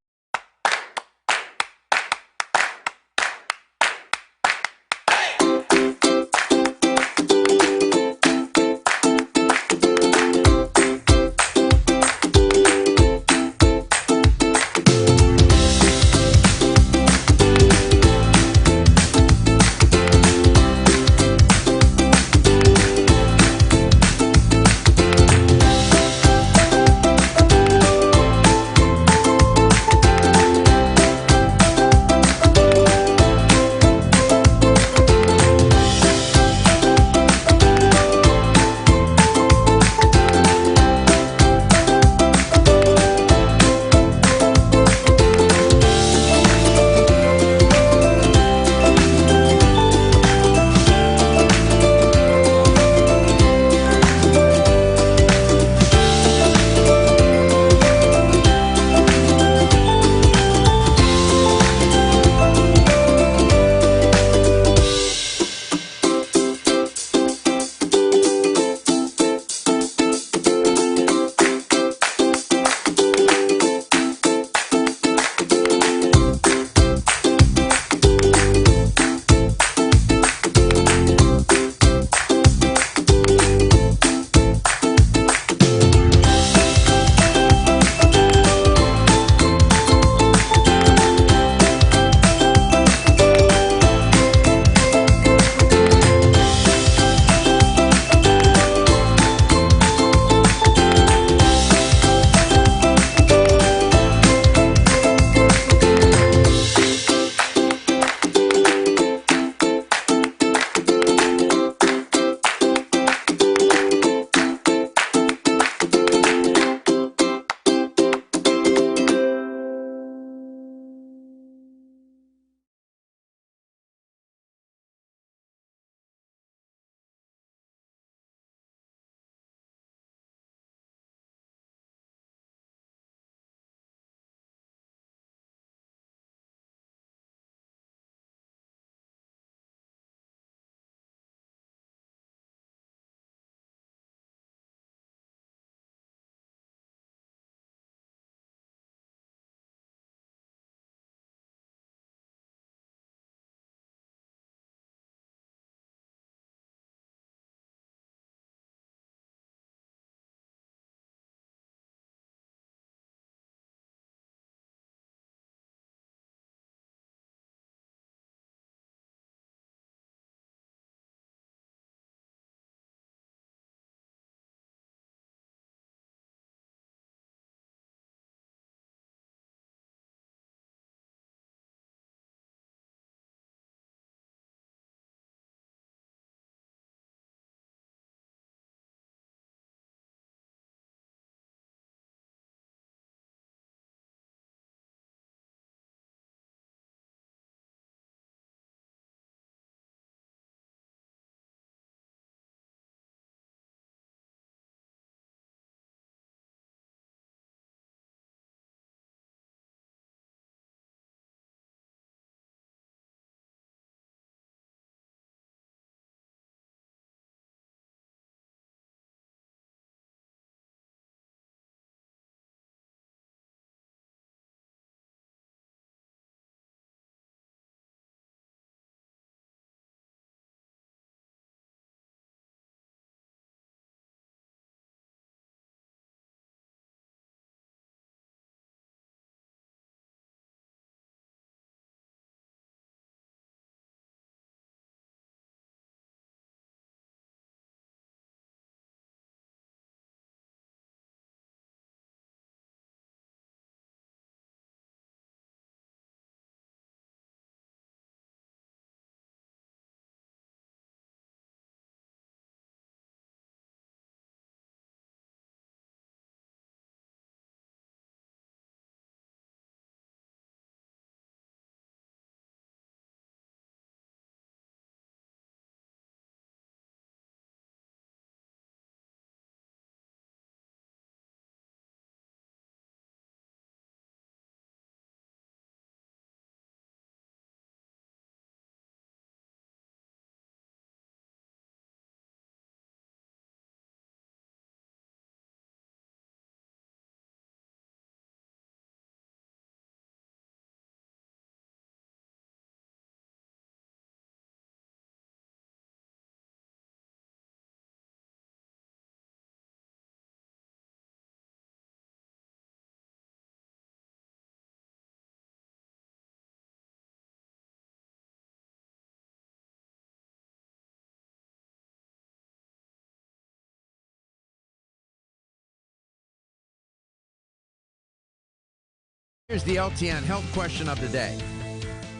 Here's the LTN health question of the day.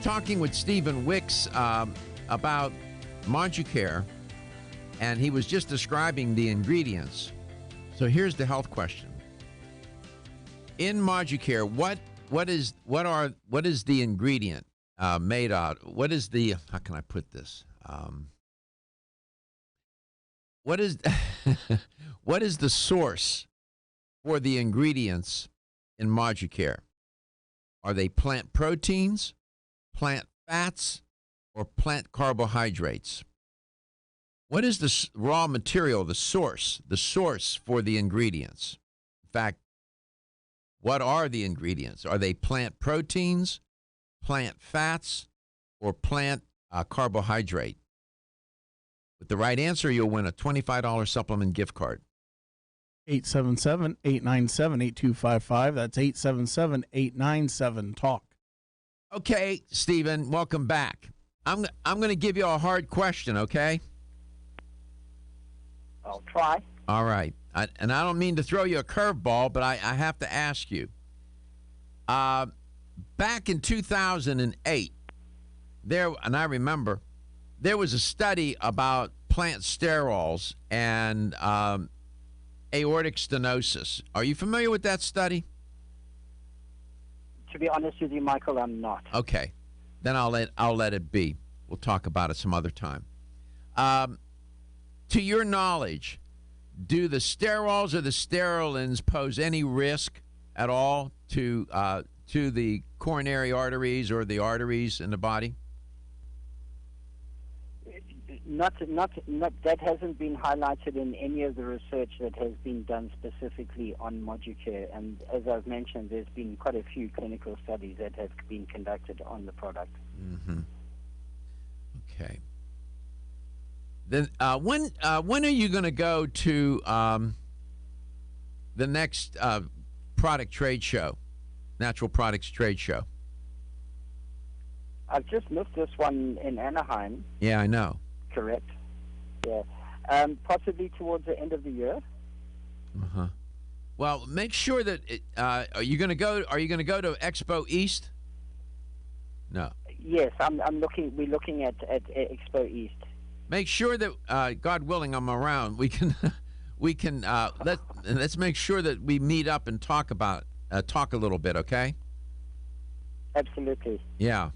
Talking with Stephen Wicks about Moducare, and he was just describing the ingredients. So here's the health question. In Moducare, what is the ingredient made out? What is the, how can I put this? What is what is the source for the ingredients in Moducare? Are they plant proteins, plant fats, or plant carbohydrates? What is the raw material, the source for the ingredients? In fact, what are the ingredients? Are they plant proteins, plant fats, or plant carbohydrate? With the right answer, you'll win a $25 supplement gift card. 877-897-8255. That's 877-897-TALK. Okay, Stephen, welcome back. I'm going to give you a hard question, okay? I'll try. All right. And I don't mean to throw you a curveball, but I have to ask you. Back in 2008, and I remember, there was a study about plant sterols and aortic stenosis. Are you familiar with that study? To be honest with you, Michael, I'm not. Okay. Then I'll let it be. We'll talk about it some other time. To your knowledge, do the sterols or the sterolins pose any risk at all to the coronary arteries or the arteries in the body? Not that hasn't been highlighted in any of the research that has been done specifically on Moducare. And as I've mentioned, there's been quite a few clinical studies that have been conducted on the product. Mm-hmm. Okay. Then when are you going to go to the next product trade show, Natural Products Trade Show? I've just missed this one in Anaheim. Yeah, I know. Correct. Yeah. Possibly towards the end of the year. Uh-huh. Well, make sure that are you going to go to Expo East? No. Yes, we're looking at Expo East. Make sure that God willing, I'm around. We can let's make sure that we meet up and talk a little bit, okay? Absolutely. Yeah.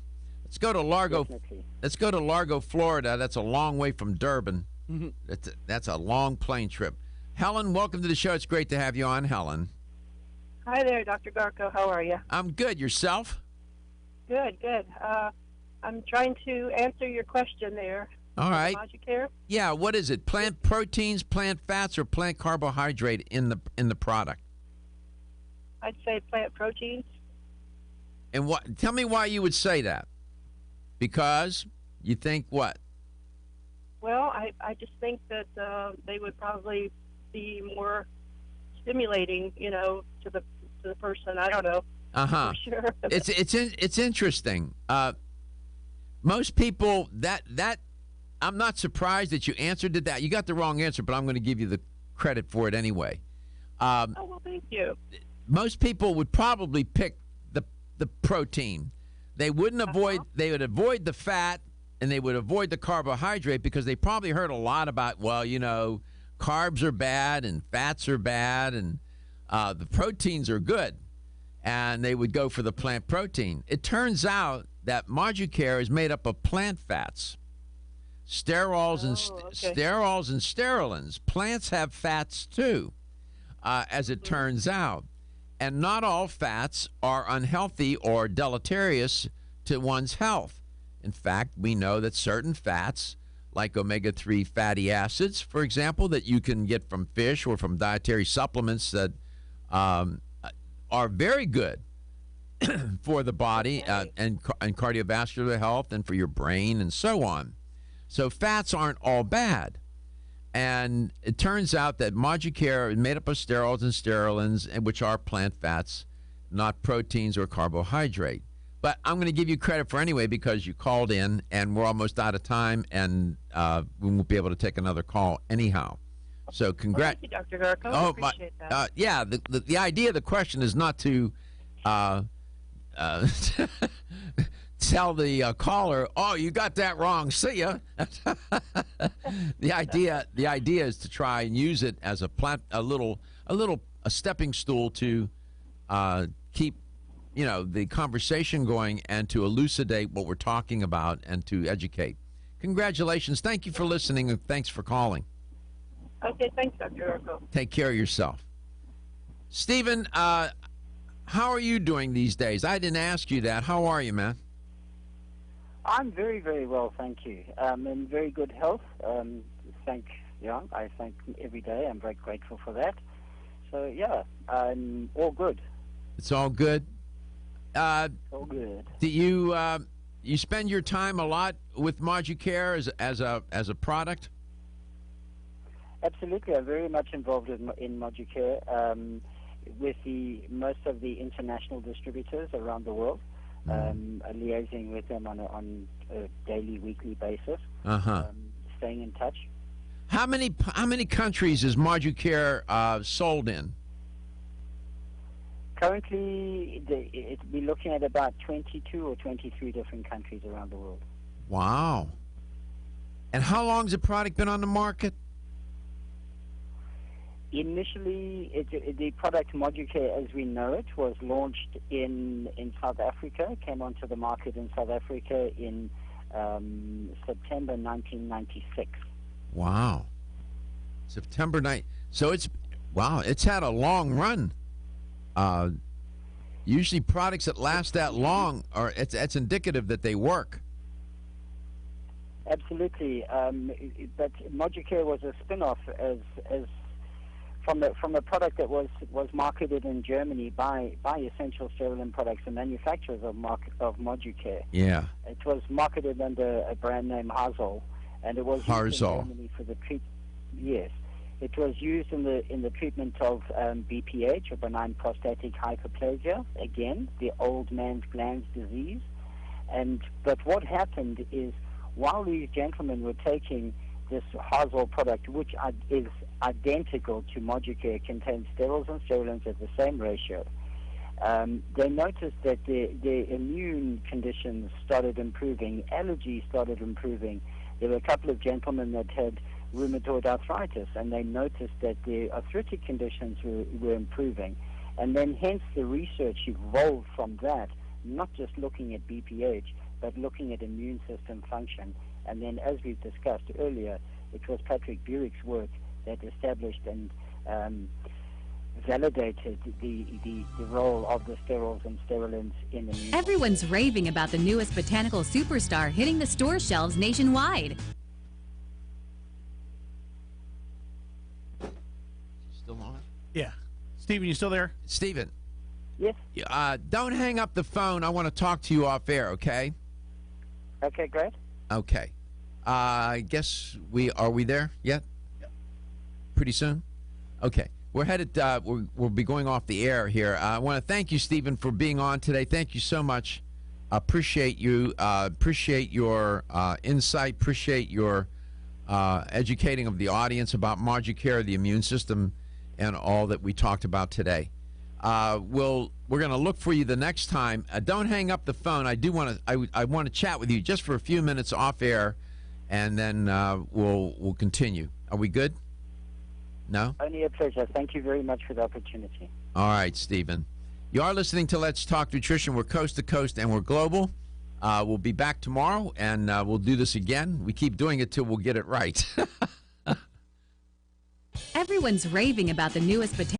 Let's go to Largo. Definitely. Let's go to Largo, Florida. That's a long way from Durban. Mm-hmm. That's a long plane trip. Helen, welcome to the show. It's great to have you on, Helen. Hi there, Dr. Garko. How are you? I'm good. Yourself? Good. I'm trying to answer your question there. All right. Moducare? Yeah. What is it? Plant proteins, plant fats, or plant carbohydrate in the product? I'd say plant proteins. And what? Tell me why you would say that. Because you think what? Well, I just think that they would probably be more stimulating, to the person. I don't know. Uh-huh. For sure. It's interesting. Most people that I'm not surprised that you answered to that. You got the wrong answer, but I'm going to give you the credit for it anyway. Oh, well, thank you. Most people would probably pick the protein. They wouldn't avoid. They would avoid the fat, and they would avoid the carbohydrate because they probably heard a lot about. Well, carbs are bad and fats are bad, and the proteins are good, and they would go for the plant protein. It turns out that Moducare is made up of plant fats, sterols and sterolins. Plants have fats too, as it turns out. And not all fats are unhealthy or deleterious to one's health. In fact, we know that certain fats, like omega-3 fatty acids, for example, that you can get from fish or from dietary supplements that are very good for the body and cardiovascular health and for your brain and so on. So fats aren't all bad. And it turns out that Moducare is made up of sterols and sterolins, which are plant fats, not proteins or carbohydrate. But I'm going to give you credit for anyway because you called in, and we're almost out of time, and we won't be able to take another call anyhow. So congrats. Thank you, Dr. Garko. I appreciate that. Yeah, the idea of the question is not to tell the caller, "Oh, you got that wrong. See ya." The idea is to try and use it as a stepping stool to keep the conversation going and to elucidate what we're talking about and to educate. Congratulations. Thank you for listening, and thanks for calling. Okay, thanks, Dr. Oracle. Take care of yourself. Stephen, how are you doing these days? I didn't ask you that. How are you, man? I'm very, very well, thank you. In very good health. I thank every day. I'm very grateful for that. So, yeah, I'm all good. It's all good? All good. Do you you spend your time a lot with Moducare as a product? Absolutely. I'm very much involved in Moducare with most of the international distributors around the world, liaising with them on a daily, weekly basis, staying in touch. How many countries is Moducare sold in? Currently, we're looking at about 22 or 23 different countries around the world. Wow. And how long has the product been on the market? Initially, the product Moducare, as we know it, was launched in South Africa, came onto the market in South Africa in September 1996. Wow. September 9th. So it's had a long run. Usually products that last that long it's indicative that they work. Absolutely. But Moducare was a spin-off as from a product that was marketed in Germany by Essential Sterilin Products, the manufacturers of Moducare. Yeah. It was marketed under a brand name Harzol, and it was used in Germany for the treatment. Yes. It was used in the treatment of BPH, or benign prostatic hyperplasia, again, the old man's glands disease. But what happened is, while these gentlemen were taking this Harzol product, which is identical to Moducare, contains sterols and sterilins at the same ratio, they noticed that their immune conditions started improving, allergies started improving. There were a couple of gentlemen that had rheumatoid arthritis, and they noticed that their arthritic conditions were improving. And then hence the research evolved from that, not just looking at BPH, but looking at immune system function. And then, as we've discussed earlier, it was Patrick Burick's work that established and validated the role of the sterols and sterilins in immune. Everyone's raving about the newest botanical superstar hitting the store shelves nationwide. Still on? Yeah. Stephen, you still there? Stephen. Yes. Don't hang up the phone. I want to talk to you off air, okay? Okay, great. Okay. I guess are we there yet? Yep. Pretty soon? Okay. We're headed, we'll be going off the air here. I want to thank you, Stephen, for being on today. Thank you so much. Appreciate you. Appreciate your insight. Appreciate your educating of the audience about Moducare, the immune system, and all that we talked about today. We're going to look for you the next time. Don't hang up the phone. I want to chat with you just for a few minutes off air, and then we'll continue. Are we good? No? Only a pleasure. Thank you very much for the opportunity. All right, Stephen. You are listening to Let's Talk Nutrition. We're coast to coast and we're global. We'll be back tomorrow, and we'll do this again. We keep doing it till we'll get it right. Everyone's raving about the newest potato.